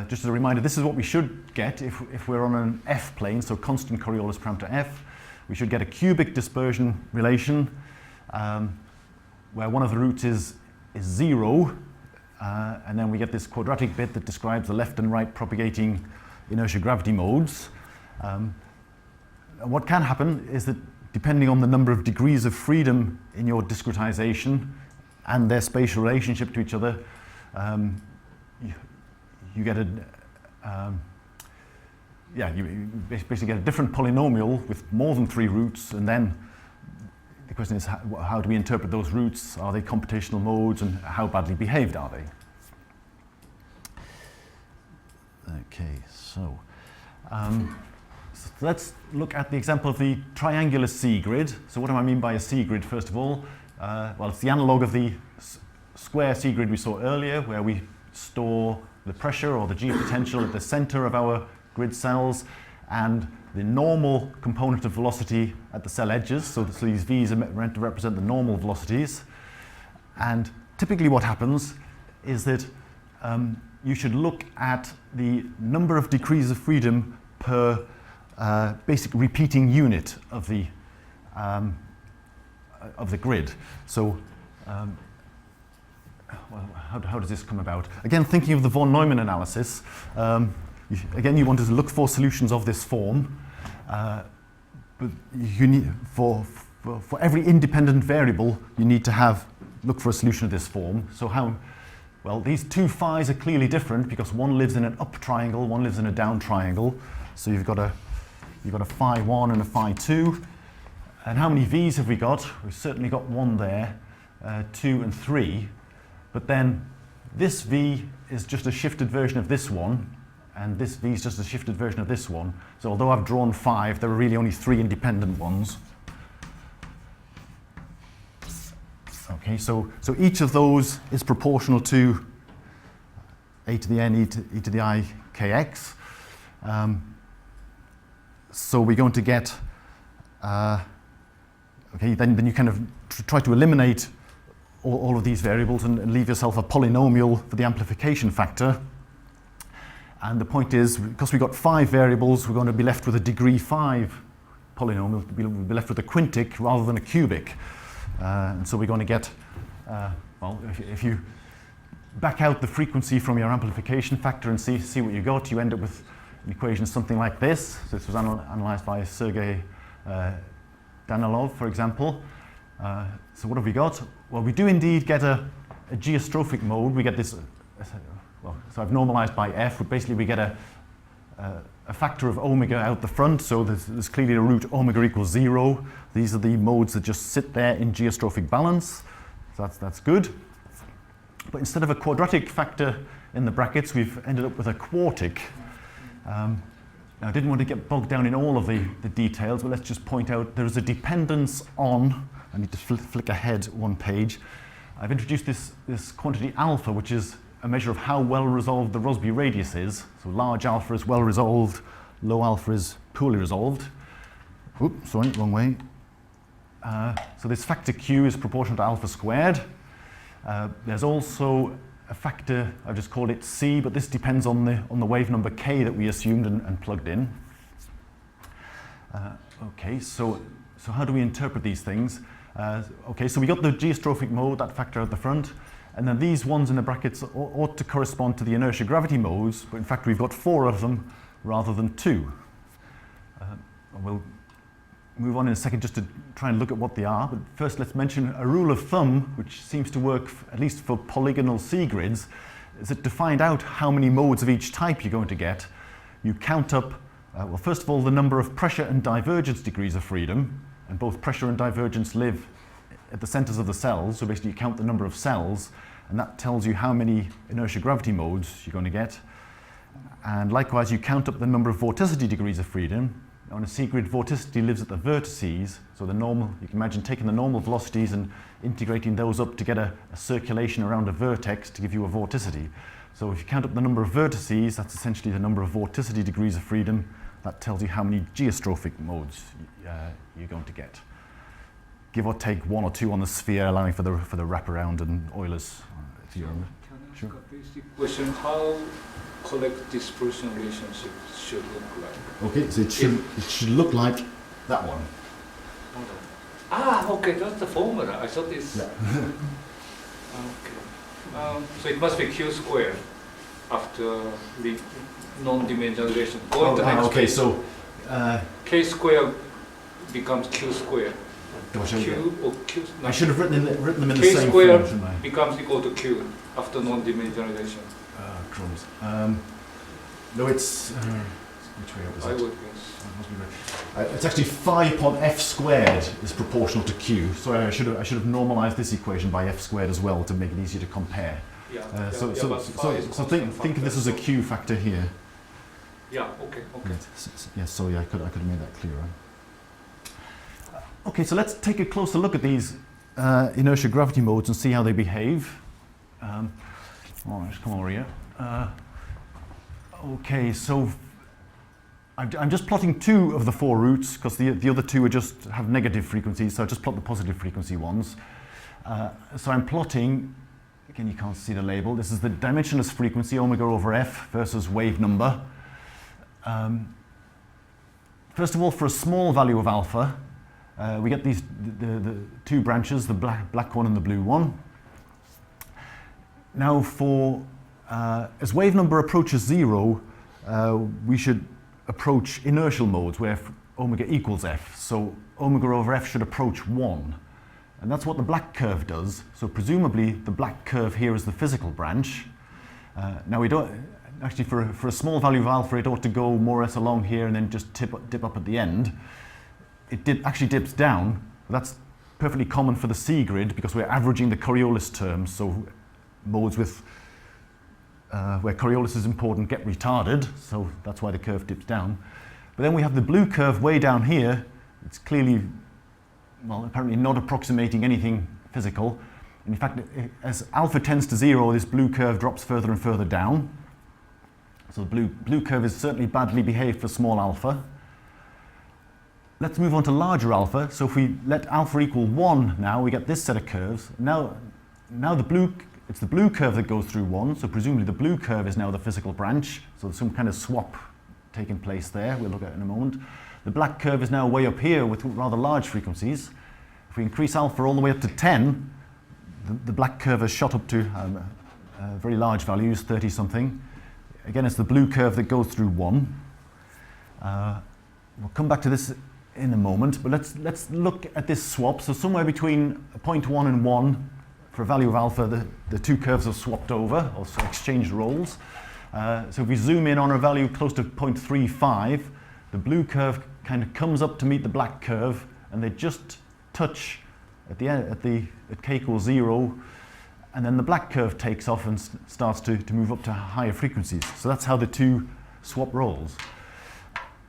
S2: just as a reminder, this is what we should get if we're on an F plane, so constant Coriolis parameter F. We should get a cubic dispersion relation where one of the roots is 0, and then we get this quadratic bit that describes the left and right propagating inertia gravity modes. What can happen is that depending on the number of degrees of freedom in your discretization and their spatial relationship to each other, you get you basically get a different polynomial with more than 3 roots, and then the question is how do we interpret those roots? Are they computational modes, and how badly behaved are they? Okay, so let's look at the example of the triangular C-grid. So what do I mean by a C-grid, first of all? Well, it's the analog of the square C-grid we saw earlier, where we store the pressure or the geopotential at the center of our grid cells, and the normal component of velocity at the cell edges. So these V's are meant to represent the normal velocities. And typically what happens is that you should look at the number of degrees of freedom per basic repeating unit of the grid. So well, how does this come about? Again, thinking of the von Neumann analysis, again, you wanted to look for solutions of this form, but you need for every independent variable, you need to look for a solution of this form. So well, these two phis are clearly different because one lives in an up triangle, one lives in a down triangle. So you've got a phi 1 and a phi 2. And how many v's have we got? We've certainly got 1 there, 2 and 3. But then this v is just a shifted version of this one, and this v is just a shifted version of this one. So although I've drawn 5, there are really only 3 independent ones. Okay, so each of those is proportional to a to the n e to the I kx. So we're going to get, okay, then you kind of try to eliminate all of these variables and leave yourself a polynomial for the amplification factor. And the point is, because we've got 5 variables, we're going to be left with a degree 5 polynomial. We'll be left with a quintic rather than a cubic. And so we're going to get, well, if you back out the frequency from your amplification factor and see what you got, you end up with an equation something like this. So this was analyzed by Sergei Danilov, for example. So what have we got? Well, we do indeed get a geostrophic mode. We get this, well, so I've normalized by f, but basically we get a factor of omega out the front, so there's clearly a root omega equals 0. These are the modes that just sit there in geostrophic balance, so that's good. But instead of a quadratic factor in the brackets, we've ended up with a quartic. Now, I didn't want to get bogged down in all of the details, but let's just point out there is a dependence on, I need to flick ahead one page. I've introduced this quantity alpha, which is a measure of how well resolved the Rossby radius is. So large alpha is well resolved, low alpha is poorly resolved. Oops, sorry, wrong way. So this factor q is proportional to alpha squared. There's also a factor, I've just called it c, but this depends on the wave number k that we assumed and plugged in. Okay, so how do we interpret these things? Okay, so we got the geostrophic mode, that factor at the front, and then these ones in the brackets ought to correspond to the inertia gravity modes, but in fact we've got 4 of them rather than 2. We'll move on in a second just to try and look at what they are, but first let's mention a rule of thumb which seems to work at least for polygonal C grids, is that to find out how many modes of each type you're going to get, you count up, well, first of all, the number of pressure and divergence degrees of freedom, and both pressure and divergence live at the centers of the cells, so basically you count the number of cells, and that tells you how many inertia gravity modes you're going to get. And likewise, you count up the number of vorticity degrees of freedom. On a C grid, vorticity lives at the vertices, so the normal, you can imagine taking the normal velocities and integrating those up to get a circulation around a vertex to give you a vorticity. So if you count up the number of vertices, that's essentially the number of vorticity degrees of freedom. That tells you how many geostrophic modes you're going to get. Give or take 1 or 2 on the sphere, allowing for the wraparound and Euler's theorem.
S5: Can I ask a basic question? How collect dispersion relationship should look like?
S2: Okay, so it should look like that one.
S5: Okay, that's the formula. I thought this.
S2: Yeah.
S5: Okay. So it must be q squared after the non-dimensionalization. Go into next
S2: okay,
S5: page.
S2: so
S5: K squared becomes q squared.
S2: gosh,
S5: Q or q.
S2: I should have written them in the
S5: K
S2: same
S5: squared
S2: form, shouldn't I?
S5: becomes equal to q after non-dimensionalization.
S2: Crumbs. No, it's which way up is
S5: I
S2: it?
S5: would guess.
S2: It's actually phi upon f squared is proportional to q. So I should have normalized this equation by f squared as well to make it easier to compare. So think of this as a q factor here.
S5: Yeah. Okay. Okay.
S2: Yes. Sorry, I could have made that clearer. Okay, so let's take a closer look at these inertia gravity modes and see how they behave. Just come over here. Okay, so I'm just plotting 2 of the 4 roots because the other 2 have negative frequencies, so I just plot the positive frequency ones. So I'm plotting, again you can't see the label, this is the dimensionless frequency, omega over f, versus wave number. First of all, for a small value of alpha, we get these the 2 branches, the black one and the blue one. Now as wave number approaches 0, we should approach inertial modes where omega equals f. So omega over f should approach 1. And that's what the black curve does. So presumably the black curve here is the physical branch. Now we don't, actually for a small value of alpha it ought to go more or less along here and then just dip up at the end. It actually dips down. That's perfectly common for the C grid because we're averaging the Coriolis terms. So modes with where Coriolis is important get retarded, so that's why the curve dips down. But then we have the blue curve way down here. It's clearly, well, apparently not approximating anything physical. In fact, as alpha tends to 0, this blue curve drops further and further down. So the blue curve is certainly badly behaved for small alpha. Let's move on to larger alpha. So if we let alpha equal 1 now, we get this set of curves. Now it's the blue curve that goes through 1, so presumably the blue curve is now the physical branch. So there's some kind of swap taking place there, we'll look at it in a moment. The black curve is now way up here with rather large frequencies. If we increase alpha all the way up to 10, the black curve has shot up to very large values, 30 something. Again, it's the blue curve that goes through 1. We'll come back to this in a moment, but let's look at this swap. So somewhere between 0.1 and 1, for a value of alpha, the two curves are swapped over, or exchanged roles. So if we zoom in on a value close to 0.35, the blue curve kind of comes up to meet the black curve, and they just touch at the end, at k equals 0, and then the black curve takes off and starts to move up to higher frequencies. So that's how the two swap roles.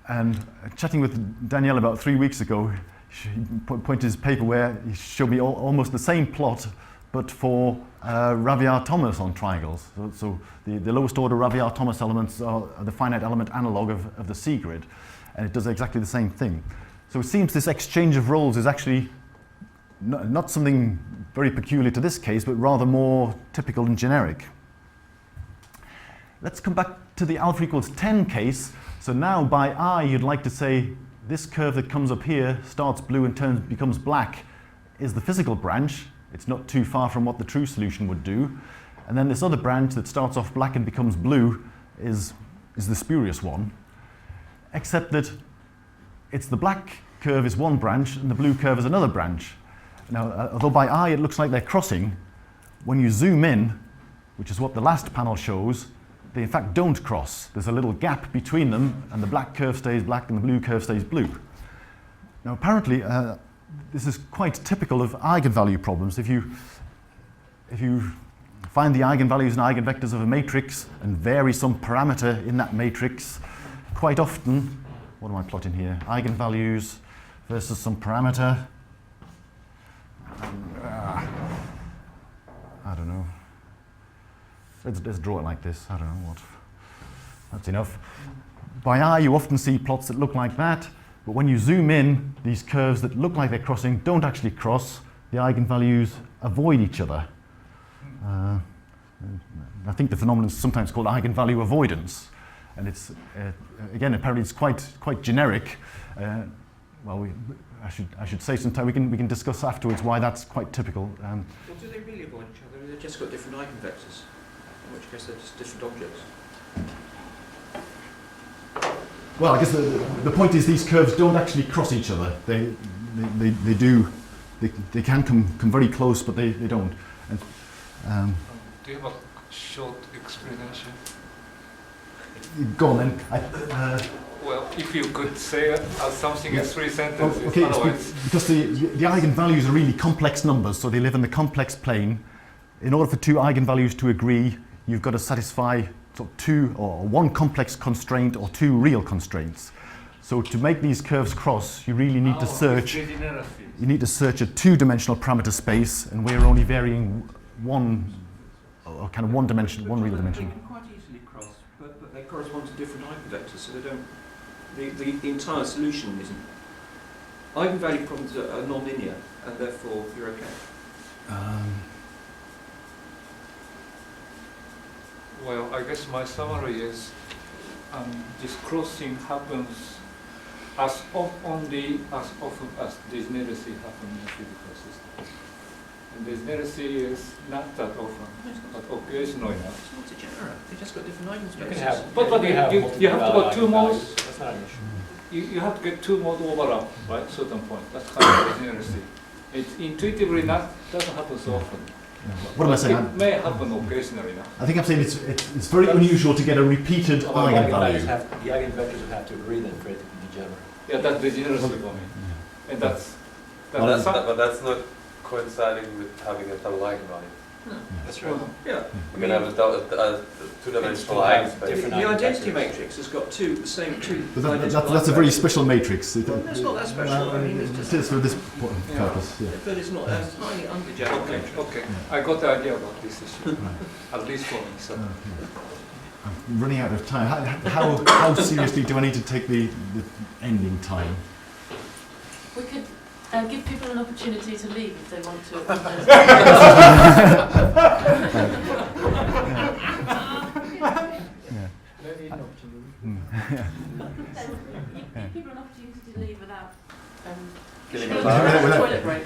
S2: And chatting with Danielle about 3 weeks ago, he pointed his paper where he showed me almost the same plot, but for Ravier-Thomas on triangles. So the lowest order Ravier-Thomas elements are the finite element analog of the C grid, and it does exactly the same thing. So it seems this exchange of roles is actually not something very peculiar to this case, but rather more typical and generic. Let's come back to the alpha equals 10 case. So now by I, you'd like to say this curve that comes up here, starts blue and becomes black, is the physical branch. It's not too far from what the true solution would do. And then this other branch that starts off black and becomes blue is the spurious one. Except that it's the black curve is one branch and the blue curve is another branch. Now, although by eye it looks like they're crossing, when you zoom in, which is what the last panel shows, they in fact don't cross. There's a little gap between them, and the black curve stays black and the blue curve stays blue. Now, apparently, this is quite typical of eigenvalue problems. If you find the eigenvalues and eigenvectors of a matrix and vary some parameter in that matrix, quite often, what am I plotting here? Eigenvalues versus some parameter. I don't know. Let's draw it like this. I don't know what. That's enough. By eye, you often see plots that look like that, but when you zoom in, these curves that look like they're crossing don't actually cross. The eigenvalues avoid each other. I think the phenomenon is sometimes called eigenvalue avoidance, and it's again apparently it's quite generic. I should say sometime we can discuss afterwards why that's quite typical.
S4: Well, do they really avoid each other? They've just got different eigenvectors, in which case they're just different objects.
S2: Well, I guess the point is these curves don't actually cross each other. They can come very close, but they don't. And,
S5: do you have a short explanation?
S2: Go on then.
S5: Well, if you could say something in 3 sentences.
S2: Okay,
S5: otherwise.
S2: because the eigenvalues are really complex numbers, so they live in the complex plane. In order for two eigenvalues to agree, you've got to satisfy sort of two or one complex constraint or two real constraints. So to make these curves cross, you really need to search. You need to search a two-dimensional parameter space, and we're only varying one, or kind of one dimension, one real dimension.
S4: They can quite easily cross, but they correspond to different eigenvectors, so they don't. The entire solution isn't. Eigenvalue problems are non-linear, and therefore you're okay.
S5: Well, I guess my summary is this crossing happens as often as degeneracy happens in physical systems. And degeneracy is not that often, but occasionally enough.
S4: It's not degenerate. They've just got different
S10: You can
S4: eigenspaces.
S10: have,
S5: But you have to go two modes.
S10: That's not an issue.
S5: You have to get two mode overlap, right? Certain point. That's kind of degeneracy. It's intuitively doesn't happen so often.
S2: What am I saying?
S5: It may happen occasionally now.
S2: I think I'm saying it's very unusual to get a repeated eigenvalue.
S10: The eigenvectors would have to agree then for it to be degenerate.
S5: Yeah, that's degeneracy for me. And that's
S8: But that's not coinciding with having a double eigenvalue.
S10: That's right.
S4: Yeah.
S8: You can have a two-dimensional eigenspace.
S4: The identity matrix has got the same two.
S2: But that's a very special matrix.
S4: Well, that's not that special. I mean, it's just.
S2: It is for this purpose. Yeah.
S4: But it's not a highly undegenerate matrix.
S5: Okay. I got the idea about this issue, at least for me. So.
S2: I'm running out of time. How seriously do I need to take the ending time?
S3: We could give people an opportunity to leave if they want to. Give people an opportunity to leave without toilet break.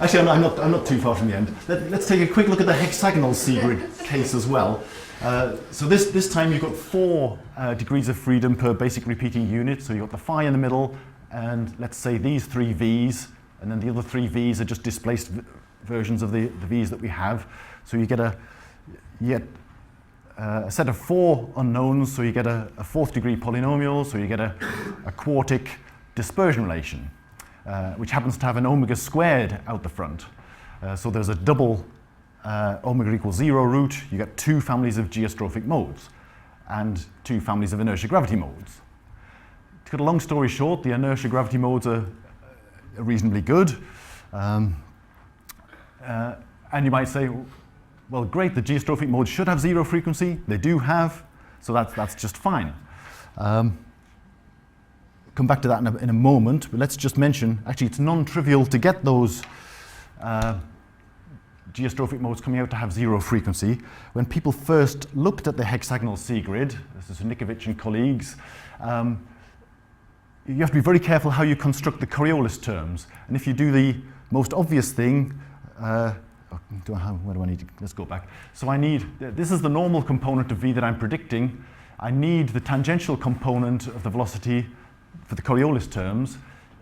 S2: Actually, I'm not too far from the end. Let's take a quick look at the hexagonal C-grid case as well. So this time you've got 4 degrees of freedom per basic repeating unit. So you've got the phi in the middle, and let's say these 3 v's, and then the other 3 v's are just displaced versions of the v's that we have. So you get a set of 4 unknowns, so you get a 4th degree polynomial, so you get a quartic dispersion relation, which happens to have an omega squared out the front. So there's a double omega equals 0 root. You get 2 families of geostrophic modes and 2 families of inertia gravity modes. To cut a long story short, the inertia gravity modes are reasonably good. And you might say, well, great, the geostrophic modes should have 0 frequency. They do have, so that's just fine. Come back to that in a moment, but let's just mention, actually it's non-trivial to get those geostrophic modes coming out to have 0 frequency. When people first looked at the hexagonal C-grid, this is Nikovich and colleagues, you have to be very careful how you construct the Coriolis terms. And if you do the most obvious thing, where do I need to, let's go back. So I need, this is the normal component of V that I'm predicting. I need the tangential component of the velocity for the Coriolis terms.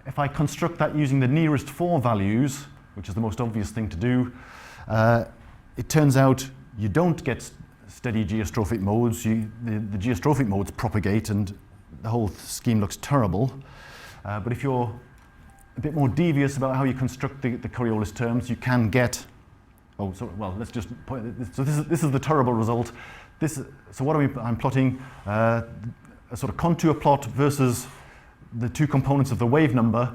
S2: If I construct that using the nearest 4 values, which is the most obvious thing to do, it turns out you don't get steady geostrophic modes. The geostrophic modes propagate and the whole scheme looks terrible. But if you're a bit more devious about how you construct the Coriolis terms, you can get, let's just point this. So this is the terrible result. So what I'm plotting a sort of contour plot versus the 2 components of the wave number.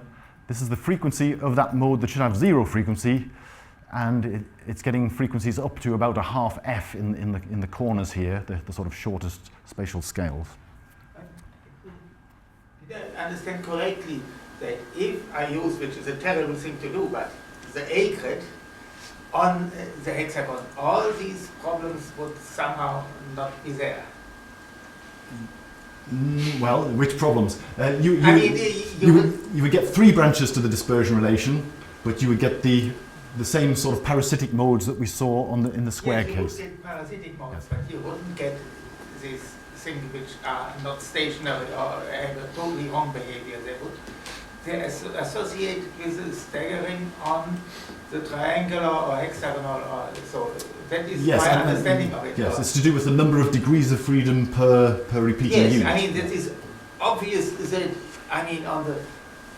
S2: This is the frequency of that mode that should have 0 frequency, and it's getting frequencies up to about a half f in the corners here, the sort of shortest spatial scales.
S12: Did I understand correctly that if I use, which is a terrible thing to do, but the A grid on the hexagon, all these problems would somehow not be there?
S2: Well, which problems? You would get 3 branches to the dispersion relation, but you would get the same sort of parasitic modes that we saw in the square case.
S12: You would get parasitic modes, but you wouldn't get these things which are not stationary or have a totally wrong behavior. They're associated with the staggering on the triangular or hexagonal, or so. That is my understanding of it.
S2: Yes, it's to do with the number of degrees of freedom per repeating unit.
S12: Yes, I mean, this is obvious that, on the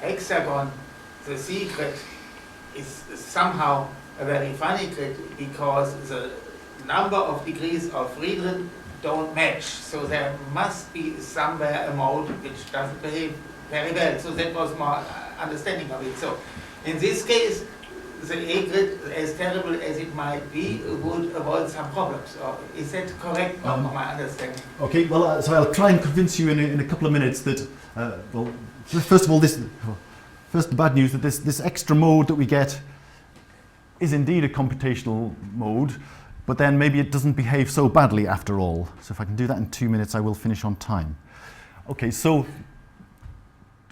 S12: hexagon, the C grid is somehow a very funny grid because the number of degrees of freedom don't match. So there must be somewhere a mode which doesn't behave very well. So that was my understanding of it. So in this case, the A grid, as terrible as it might be, would avoid some problems. Or is that correct, my understanding?
S2: Okay, well, so I'll try and convince you in a couple of minutes that, first of all, first the bad news that this extra mode that we get is indeed a computational mode, but then maybe it doesn't behave so badly after all. So if I can do that in 2 minutes, I will finish on time. Okay, so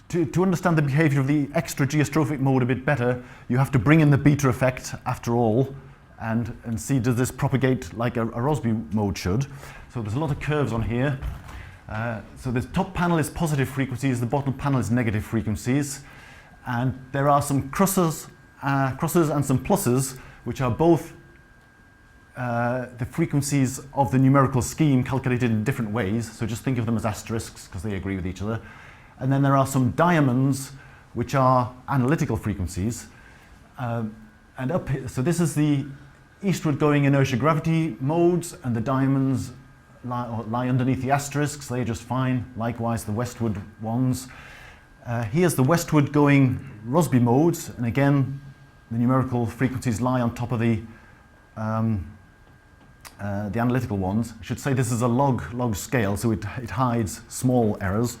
S2: to understand the behavior of the extra geostrophic mode a bit better, you have to bring in the beta effect after all and see does this propagate like a Rossby mode should. So there's a lot of curves on here. So the top panel is positive frequencies, the bottom panel is negative frequencies, and there are some crosses and some pluses, which are both the frequencies of the numerical scheme calculated in different ways. So just think of them as asterisks because they agree with each other. And then there are some diamonds, which are analytical frequencies. And up here, so this is the eastward going inertia gravity modes, and the diamonds lie underneath the asterisks. They're just fine. Likewise, the westward ones. Here's the westward going Rossby modes, and again, the numerical frequencies lie on top of the the analytical ones. I should say this is a log scale, so it hides small errors.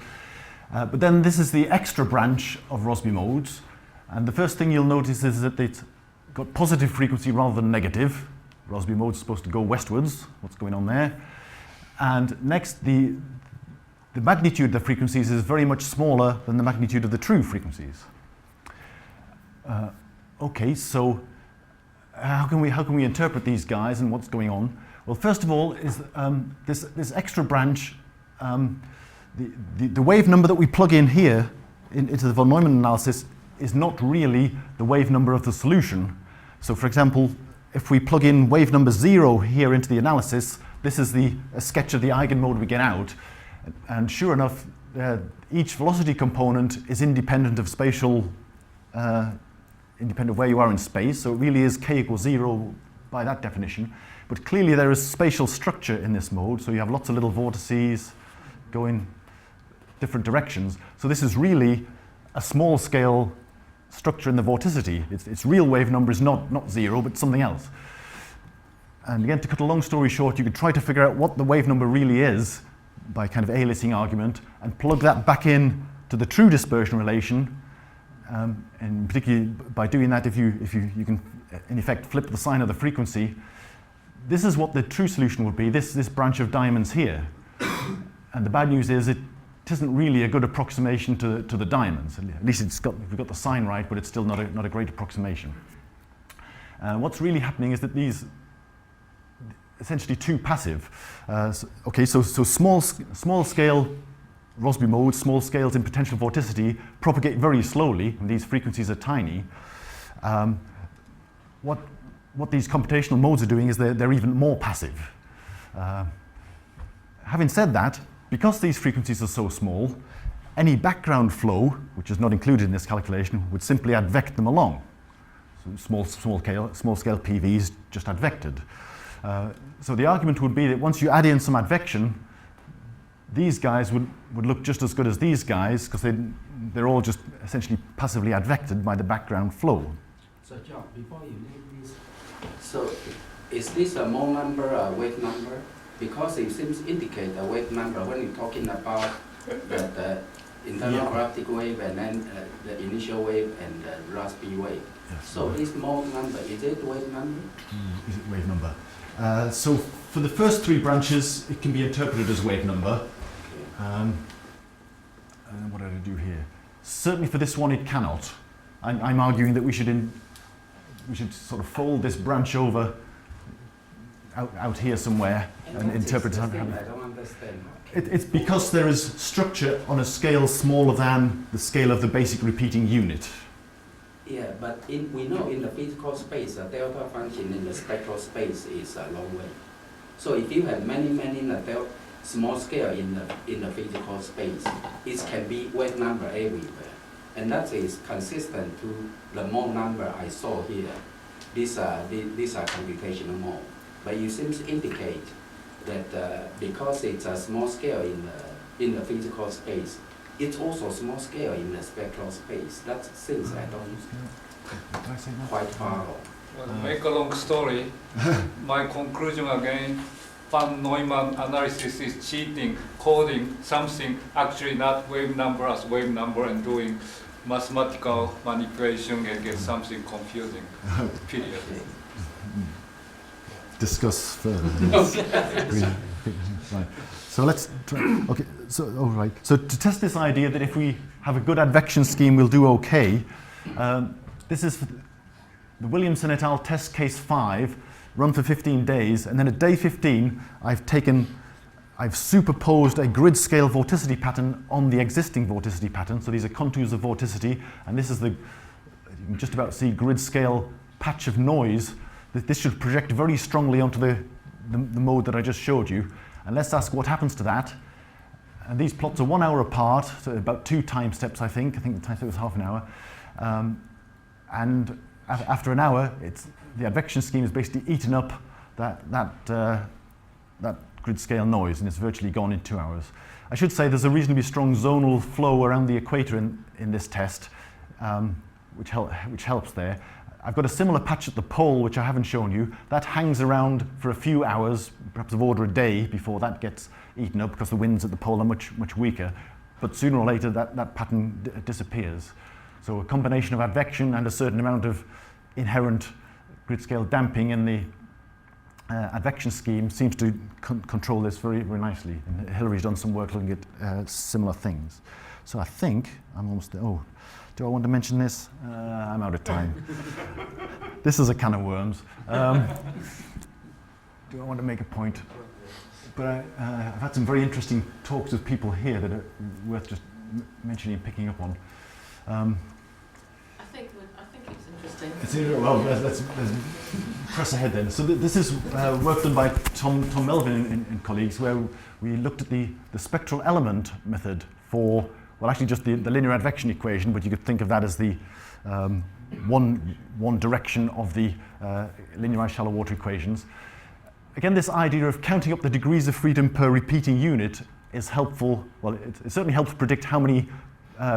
S2: But then this is the extra branch of Rossby modes. And the first thing you'll notice is that it's got positive frequency rather than negative. Rossby mode is supposed to go westwards. What's going on there? And next, the magnitude of the frequencies is very much smaller than the magnitude of the true frequencies. Okay, so how can we interpret these guys and what's going on? Well, first of all, is this extra branch, the wave number that we plug in here into the von Neumann analysis is not really the wave number of the solution. So, for example, if we plug in wave number 0 here into the analysis, this is a sketch of the eigenmode we get out. And sure enough, each velocity component is independent of spatial, independent of where you are in space. So it really is k equals 0 by that definition. But clearly there is spatial structure in this mode. So you have lots of little vortices going different directions. So this is really a small scale structure in the vorticity. Its real wave number is not 0, but something else. And again, to cut a long story short, you could try to figure out what the wave number really is by kind of aliasing argument and plug that back in to the true dispersion relation. And particularly by doing that, if you can in effect flip the sign of the frequency, this is what the true solution would be, this branch of diamonds here. And the bad news is it isn't really a good approximation to the diamonds. At least we've got the sign right, but it's still not a great approximation. What's really happening is that these essentially too passive. So small scale Rossby modes, small scales in potential vorticity, propagate very slowly, and these frequencies are tiny. What these computational modes are doing is they're even more passive. Having said that, because these frequencies are so small, any background flow, which is not included in this calculation, would simply advect them along. So small scale PVs just advected. So the argument would be that once you add in some advection, these guys would look just as good as these guys because they're all just essentially passively advected by the background flow.
S7: So John, before you leave this, so is this a mole number, a wave number? Because it seems to indicate a wave number when you're talking about the internal galactic wave and then the initial wave and the Rossby wave.
S2: Yes,
S7: so this mole number, is it wave number?
S2: Is it wave number? So for the first 3 branches, it can be interpreted as wave number. And what did I do here? Certainly for this one, it cannot. I'm arguing that we should sort of fold this branch over out here somewhere and interpret it.
S7: I don't understand.
S2: It's because there is structure on a scale smaller than the scale of the basic repeating unit.
S7: Yeah, but we know in the physical space, a delta function in the spectral space is a long way. So if you have many small scale in the physical space, it can be wave number everywhere. And that is consistent to the mole number I saw here. These are computational mole. But you seem to indicate that because it's a small scale in the physical space, it's also small scale in the spectral space. That's things I don't quite follow.
S5: Well, make a long story, my conclusion again, von Neumann analysis is cheating, coding something actually not wave number as wave number and doing mathematical manipulation and get something confusing, period.
S2: Discuss further. Right. So let's try. Okay. So all right. So to test this idea that if we have a good advection scheme, we'll do okay. This is the Williamson et al. Test case 5, run for 15 days, and then at day 15, I've superposed a grid scale vorticity pattern on the existing vorticity pattern. So these are contours of vorticity, and this is you can just about see grid scale patch of noise. This should project very strongly onto the mode that I just showed you. And let's ask what happens to that. And these plots are 1 hour apart, so about 2 time steps, I think. I think the time step was half an hour. And after an hour, the advection scheme is basically eaten up that grid scale noise, and it's virtually gone in 2 hours. I should say there's a reasonably strong zonal flow around the equator in this test, which helps there. I've got a similar patch at the pole, which I haven't shown you. That hangs around for a few hours, perhaps of order a day, before that gets eaten up because the winds at the pole are much weaker. But sooner or later, that pattern disappears. So a combination of advection and a certain amount of inherent grid scale damping in the advection scheme seems to control this very, very nicely. And Hilary's done some work looking at similar things. So I think I'm almost there. Oh, do I want to mention this? I'm out of time. This is a can of worms. Do I want to make a point? But I've had some very interesting talks with people here that are worth just mentioning and picking up on.
S3: I think it's interesting.
S2: Well, let's press ahead then. So this is work done by Tom Melvin and colleagues, where we looked at the spectral element method for, well, actually just the linear advection equation, but you could think of that as the one direction of the linearized shallow water equations. Again, this idea of counting up the degrees of freedom per repeating unit is helpful. Well, it certainly helps predict how many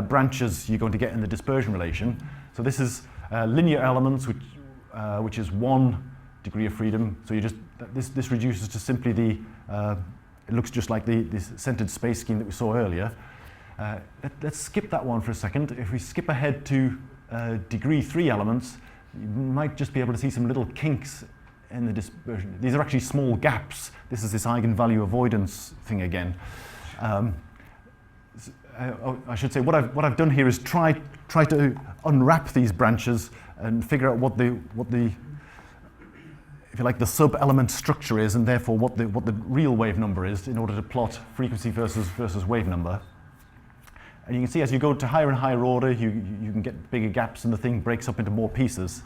S2: branches you're going to get in the dispersion relation. So this is linear elements, which is 1 degree of freedom. So you just this reduces to simply the. It looks just like this centered space scheme that we saw earlier. Let's skip that one for a second. If we skip ahead to degree 3 elements, you might just be able to see some little kinks in the dispersion. These are actually small gaps. This is this eigenvalue avoidance thing again. I should say what I've done here is try to unwrap these branches and figure out what the if you like the sub-element structure is, and therefore what the real wave number is, in order to plot frequency versus wave number. And you can see as you go to higher and higher order, you can get bigger gaps, and the thing breaks up into more pieces.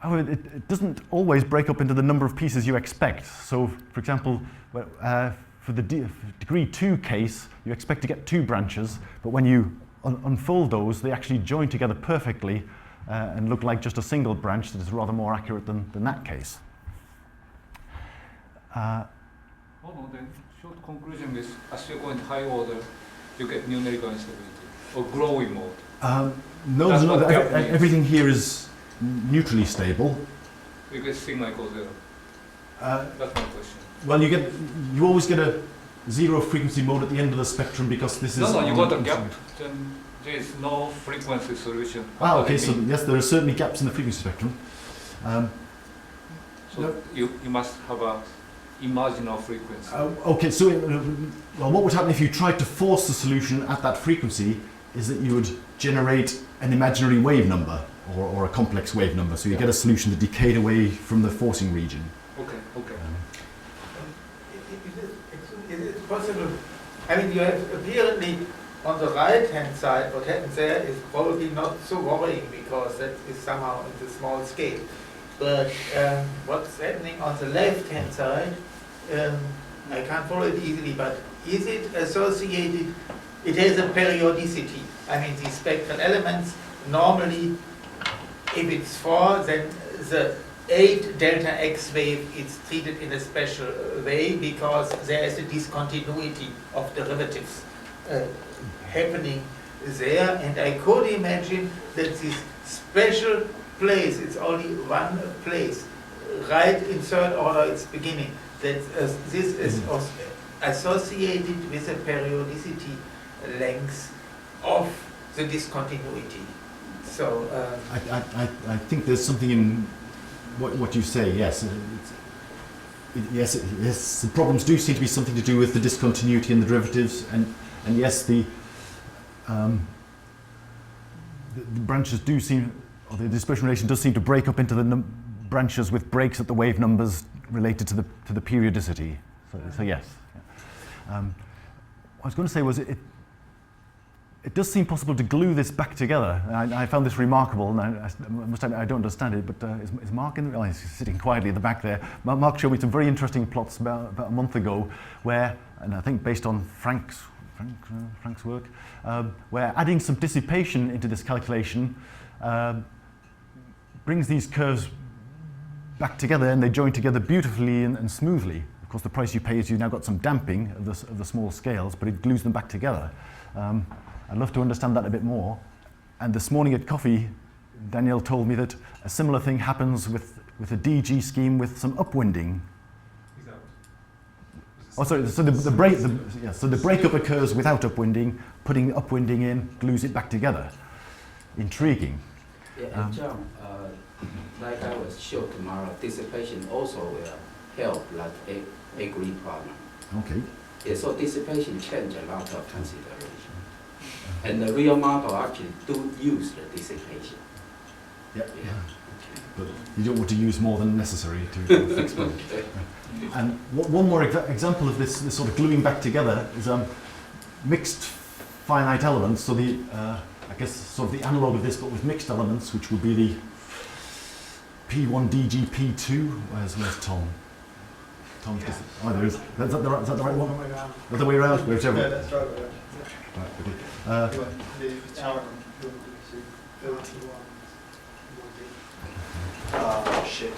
S2: However, it doesn't always break up into the number of pieces you expect. So, for example, for the degree 2 case, you expect to get 2 branches, but when you unfold those, they actually join together perfectly and look like just a single branch that is rather more accurate than that case.
S5: The short conclusion is, as you go into high order, you get numerical instability, or growing mode.
S2: No, everything here is neutrally stable.
S5: You get sigma equals 0. That's my question.
S2: Well, you always get a 0 frequency mode at the end of the spectrum, because this is...
S5: No, you got a gap, then there is no frequency solution.
S2: Okay, so yes, there are certainly gaps in the frequency spectrum.
S5: So you must have a marginal frequency.
S2: Okay, so well, what would happen if you tried to force the solution at that frequency is that you would generate an imaginary wave number, or a complex wave number. So you get a solution that decayed away from the forcing region.
S5: Okay.
S12: Is it possible? I mean, you have apparently on the right-hand side, what happens there is probably not so worrying, because that is somehow in the small scale. But what's happening on the left-hand side, I can't follow it easily, but is it associated? It has a periodicity. I mean, these spectral elements, normally, if it's 4, then the 8 delta x wave is treated in a special way, because there is a discontinuity of derivatives happening there. And I could imagine that this special place, it's only one place, right in third order its beginning, that this is associated with a periodicity length of the discontinuity. So
S2: I think there's something in what you say. Yes, yes. The problems do seem to be something to do with the discontinuity in the derivatives, and yes, the branches do seem, or the dispersion relation does seem to break up into the branches with breaks at the wave numbers related to the periodicity. So yes. What I was going to say was it does seem possible to glue this back together. I found this remarkable, and I don't understand it, but is Mark in? Oh, he's sitting quietly at the back there. Mark showed me some very interesting plots about a month ago, where, and I think based on Frank's work, where adding some dissipation into this calculation brings these curves back together, and they join together beautifully and smoothly. Of course, the price you pay is you've now got some damping of the small scales, but it glues them back together. I'd love to understand that a bit more. And this morning at coffee, Danielle told me that a similar thing happens with a DG scheme with some upwinding. Oh, sorry. So the breakup occurs without upwinding. Putting upwinding in glues it back together. Intriguing.
S7: Yeah, and John, like I was showed tomorrow, dissipation also will help like a grid problem.
S2: Okay.
S7: Yeah, so dissipation change a lot of consideration. And the real model actually do use the dissipation.
S2: Yep.
S7: Yeah.
S2: But you don't want to use more than necessary to fix both. And one more example of this sort of gluing back together is mixed finite elements. So the I guess sort of the analogue of this, but with mixed elements, which would be the P1 DG P2. Where's Tom? Tom's just, oh, there is. Is that the right one? The other way around? Whichever.
S9: Yeah, that's right.
S2: Right, okay.
S9: Oh shit.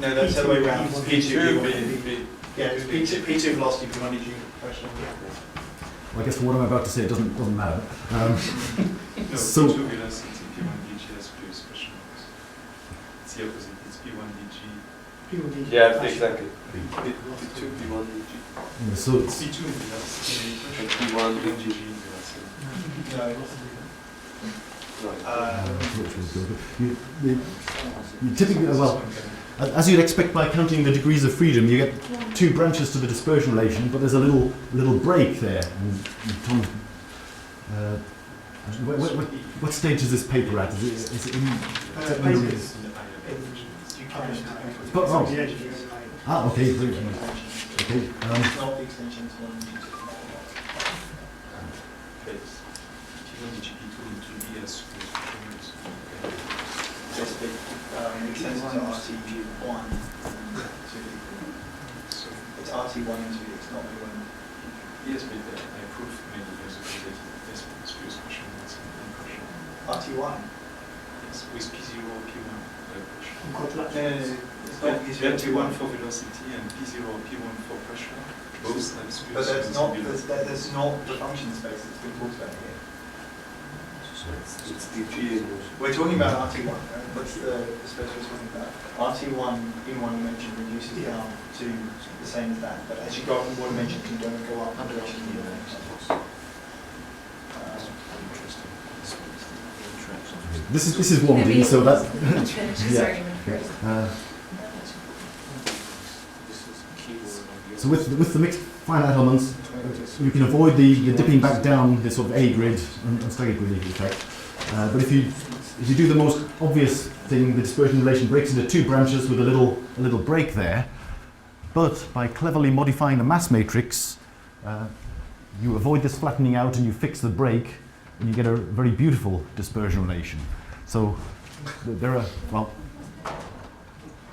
S9: No, that's the other way around. It's P2. Yeah, it's P2 velocity, P1 DG question.
S2: Well, I guess for what I'm about to say, it doesn't matter.
S6: No,
S2: so
S6: P2 velocity, P1 DG has plus question marks. It's the opposite. It's P1 DG.
S11: P1 DG.
S8: Yeah, exactly.
S6: P2 P1 DG.
S2: yeah, so
S6: It's P2 in velocity and
S8: P1
S6: DG
S8: DG.
S6: in velocity.
S9: No.
S2: you typically, well, as you'd expect by counting the degrees of freedom, you get two branches to the dispersion relation, but there's a little break there. And Tom, what stage is this paper at? Is it in? Okay. Great. Okay.
S9: Not the extensions one.
S6: P1 DG P2 into BS.
S9: Basically, it extends to RT1.
S6: So
S9: It's RT1 into it's not V1.
S6: yes, but I proved many years ago that this was question marks and question.
S9: RT1?
S6: Yes, with P0 P1 pressure.
S9: No. It's not
S6: P1 for velocity and P0 P1 for pressure. Both have spurious.
S9: But that's not the function space that's been talked about here.
S8: It's DG in
S9: We're talking about RT1, right? That's the space we're talking about. RT1 in one dimension reduces down to the same as that, but as you go up in one dimension, you don't go up one direction in the other direction.
S2: This is 1D, so that's yeah. So with the mixed finite elements, you can avoid the dipping back down this sort of A grid and staggered grid effect. But if you do the most obvious thing, the dispersion relation breaks into two branches with a little break there. But by cleverly modifying the mass matrix, you avoid this flattening out and you fix the break, and you get a very beautiful dispersion relation. So there are, well,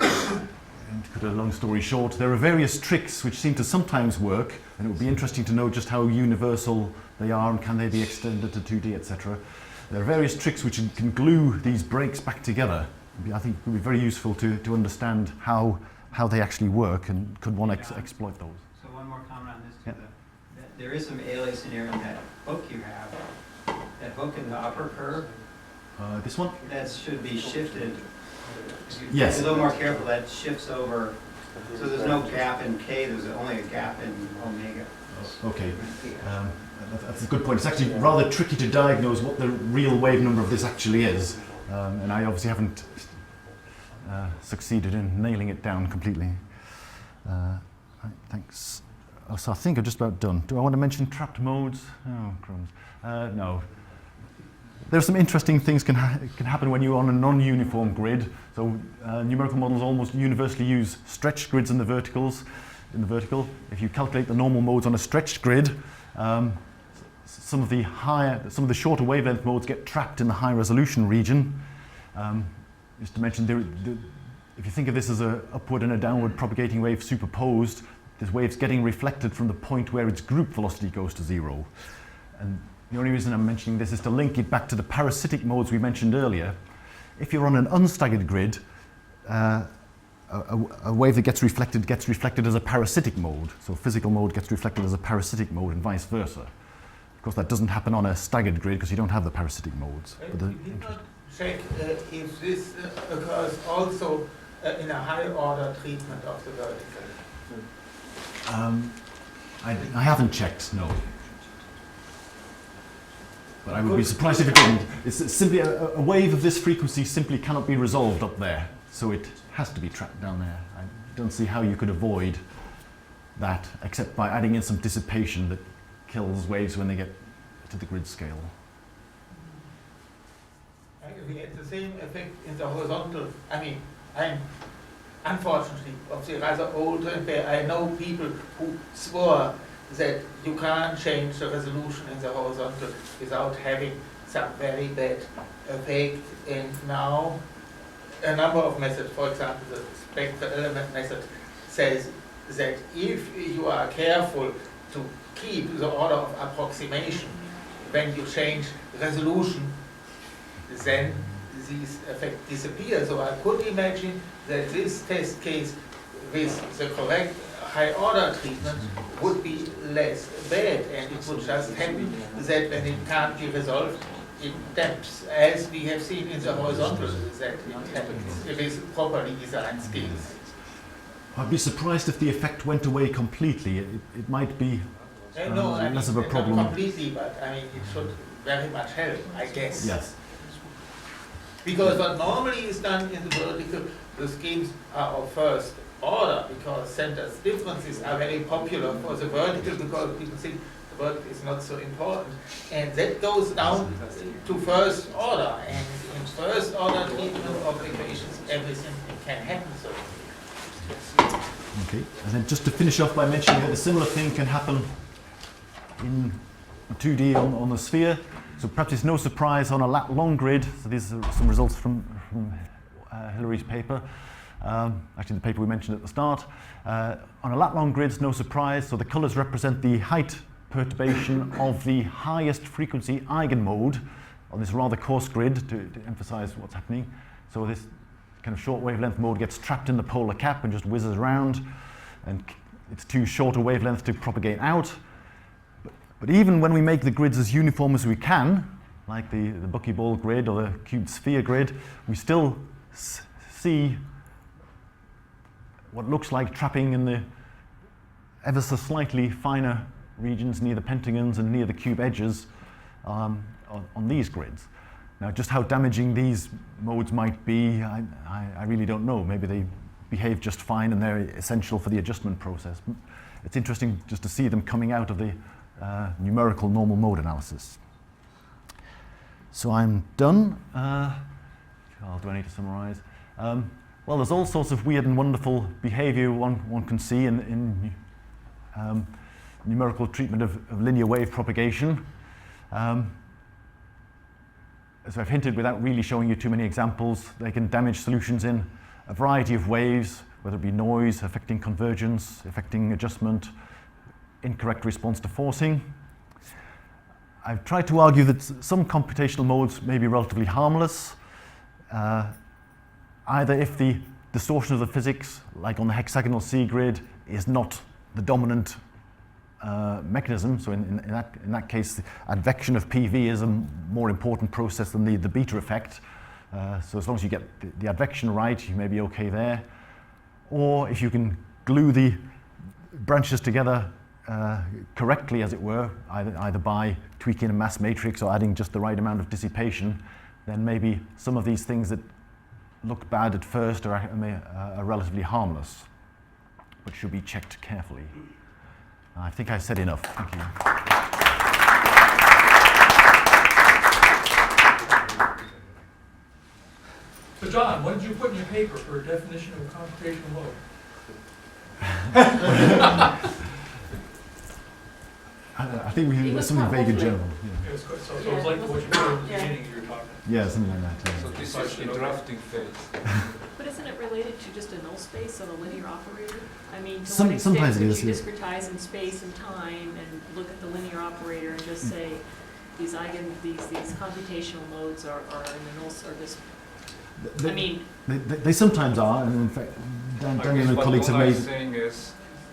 S2: and to cut a long story short, there are various tricks which seem to sometimes work, and it would be interesting to know just how universal they are and can they be extended to 2D, etc. There are various tricks which can glue these breaks back together. I think it would be very useful to understand how they actually work, and could one exploit those.
S13: So one more comment on this too.
S2: Yeah.
S13: There is some alias scenario in that hook you have. That hook in the upper curve.
S2: This one?
S13: That should be shifted.
S2: Yes.
S13: Be a little more careful. That shifts over. So there's no gap in K. There's only a gap in omega.
S2: Okay. That's a good point. It's actually rather tricky to diagnose what the real wave number of this actually is, and I obviously haven't succeeded in nailing it down completely. Right, thanks. Oh, so I think I'm just about done. Do I want to mention trapped modes? Oh, crumbs. No. There are some interesting things can happen when you're on a non-uniform grid. So numerical models almost universally use stretched grids in the verticals. If you calculate the normal modes on a stretched grid, some of the shorter wavelength modes get trapped in the high resolution region. Just to mention, if you think of this as an upward and a downward propagating wave superposed, this wave's getting reflected from the point where its group velocity goes to 0. And the only reason I'm mentioning this is to link it back to the parasitic modes we mentioned earlier. If you're on an unstaggered grid, a wave that gets reflected as a parasitic mode. So physical mode gets reflected as a parasitic mode and vice versa. course, that doesn't happen on a staggered grid because you don't have the parasitic modes. But
S12: We did not check if this occurs also in a high order treatment of the vertical.
S2: I haven't checked, no. But I would be surprised if it didn't. It's simply a wave of this frequency simply cannot be resolved up there, so it has to be trapped down there. I don't see how you could avoid that except by adding in some dissipation that kills waves when they get to the grid scale.
S12: We get the same effect in the horizontal. I mean, I'm unfortunately of the rather old and I know people who swore that you can't change the resolution in the horizontal without having some very bad effect. And now a number of methods, for example, the spectral element method, says that if you are careful to keep the order of approximation when you change resolution, then these effects disappear. So I could imagine that this test case with the correct high order treatment would be less bad, and it would just happen that when it can't be resolved, it damps, as we have seen in the horizontal that it happens with properly designed scales.
S2: I'd be surprised if the effect went away completely. It might be
S12: No, I mean,
S2: less of a problem.
S12: not completely, but I mean, it should very much help, I guess.
S2: Yes.
S12: Because what normally is done in the vertical, the schemes are of first order, because centers differences are very popular for the vertical, because people think the vertical is not so important. And that goes down to first order, and in first order treatment of equations, everything can happen. So.
S2: Okay, and then just to finish off by mentioning that a similar thing can happen in 2D on the sphere. So perhaps it's no surprise on a lat long grid. So these are some results from Hillary's paper. Actually, the paper we mentioned at the start. On a lat long grid, it's no surprise. So the colors represent the height perturbation of the highest frequency eigenmode on this rather coarse grid to emphasize what's happening. So this kind of short wavelength mode gets trapped in the polar cap and just whizzes around, and it's too short a wavelength to propagate out. But even when we make the grids as uniform as we can, like the buckyball grid or the cubed sphere grid, we still see what looks like trapping in the ever so slightly finer regions near the pentagons and near the cube edges on these grids. Now, just how damaging these modes might be, I really don't know. Maybe they behave just fine and they're essential for the adjustment process. It's interesting just to see them coming out of the numerical normal mode analysis. So I'm done. Do I need to summarize? Well, there's all sorts of weird and wonderful behavior one can see in numerical treatment of linear wave propagation. As I've hinted, without really showing you too many examples, they can damage solutions in a variety of ways, whether it be noise, affecting convergence, affecting adjustment, incorrect response to forcing. I've tried to argue that some computational modes may be relatively harmless, either if the distortion of the physics, like on the hexagonal C grid, is not the dominant mechanism. So in that case, the advection of PV is a more important process than the beta effect. So as long as you get the advection right, you may be okay there. Or if you can glue the branches together correctly, as it were, either by tweaking a mass matrix or adding just the right amount of dissipation, then maybe some of these things that look bad at first are relatively harmless, but should be checked carefully. I think I said enough. Thank you.
S14: So John, what did you put in your paper for a definition of a computational mode?
S2: I think we have something vague in general. Yeah.
S14: It was good. So it was like what you put at the beginning of your talk.
S2: Yeah, something like that. Yeah.
S5: So this is the drafting phase.
S3: But isn't it related to just a null space on a linear operator? I mean, to
S2: Sometimes
S3: what extent
S2: it is,
S3: could you
S2: yes.
S3: discretize in space and time and look at the linear operator and just say these computational modes are in the null service?
S2: They sometimes are, and in fact, Daniel and colleagues have
S5: what I'm
S2: made.
S5: saying is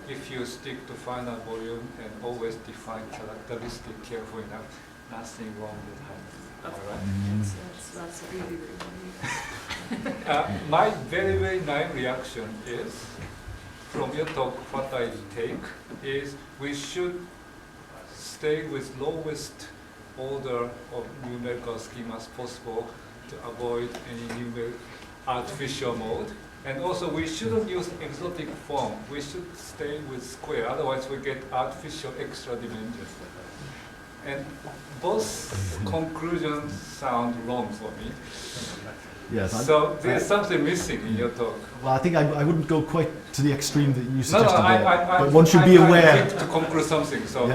S5: if you stick to finite volume and always define characteristic carefully enough, nothing wrong will happen. Am I right?
S3: That's really, really neat.
S5: My very, very naive reaction is, from your talk, what I take is we should stay with lowest order of numerical schema as possible to avoid any artificial mode. And also we shouldn't use exotic form. We should stay with square, otherwise we get artificial extra dimensions. And both conclusions sound wrong for me.
S2: Yes,
S5: so there's something missing in your talk.
S2: Well, I think I wouldn't go quite to the extreme that you
S5: No,
S2: suggested there,
S5: but
S2: one should be aware.
S5: I'm quick to conclude something, so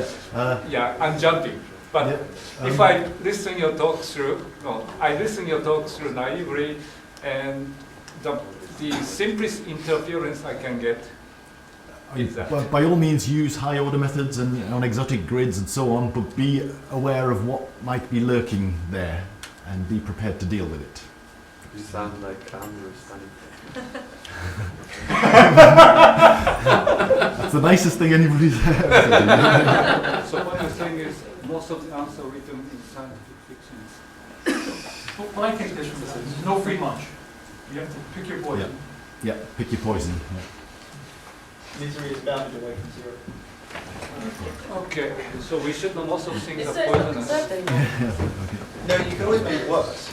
S2: Yeah,
S5: I'm jumping. But if I listen your talk through, I listen your talk through naively, and the simplest interference I can get is that.
S2: Well, by all means, use high order methods and on exotic grids and so on, but be aware of what might be lurking there and be prepared to deal with it.
S8: You sound like Andrew standing.
S2: That's the nicest thing anybody's ever said.
S5: So what you're saying is most of the answer written in scientific fiction.
S14: What I take this from this is no free lunch. You have to pick your poison.
S2: Yeah, pick your poison.
S9: Misery is bounded away from zero.
S5: Okay, so we should know most of things
S3: Is
S5: are
S3: that
S5: poisonous.
S9: No, you can always make it worse.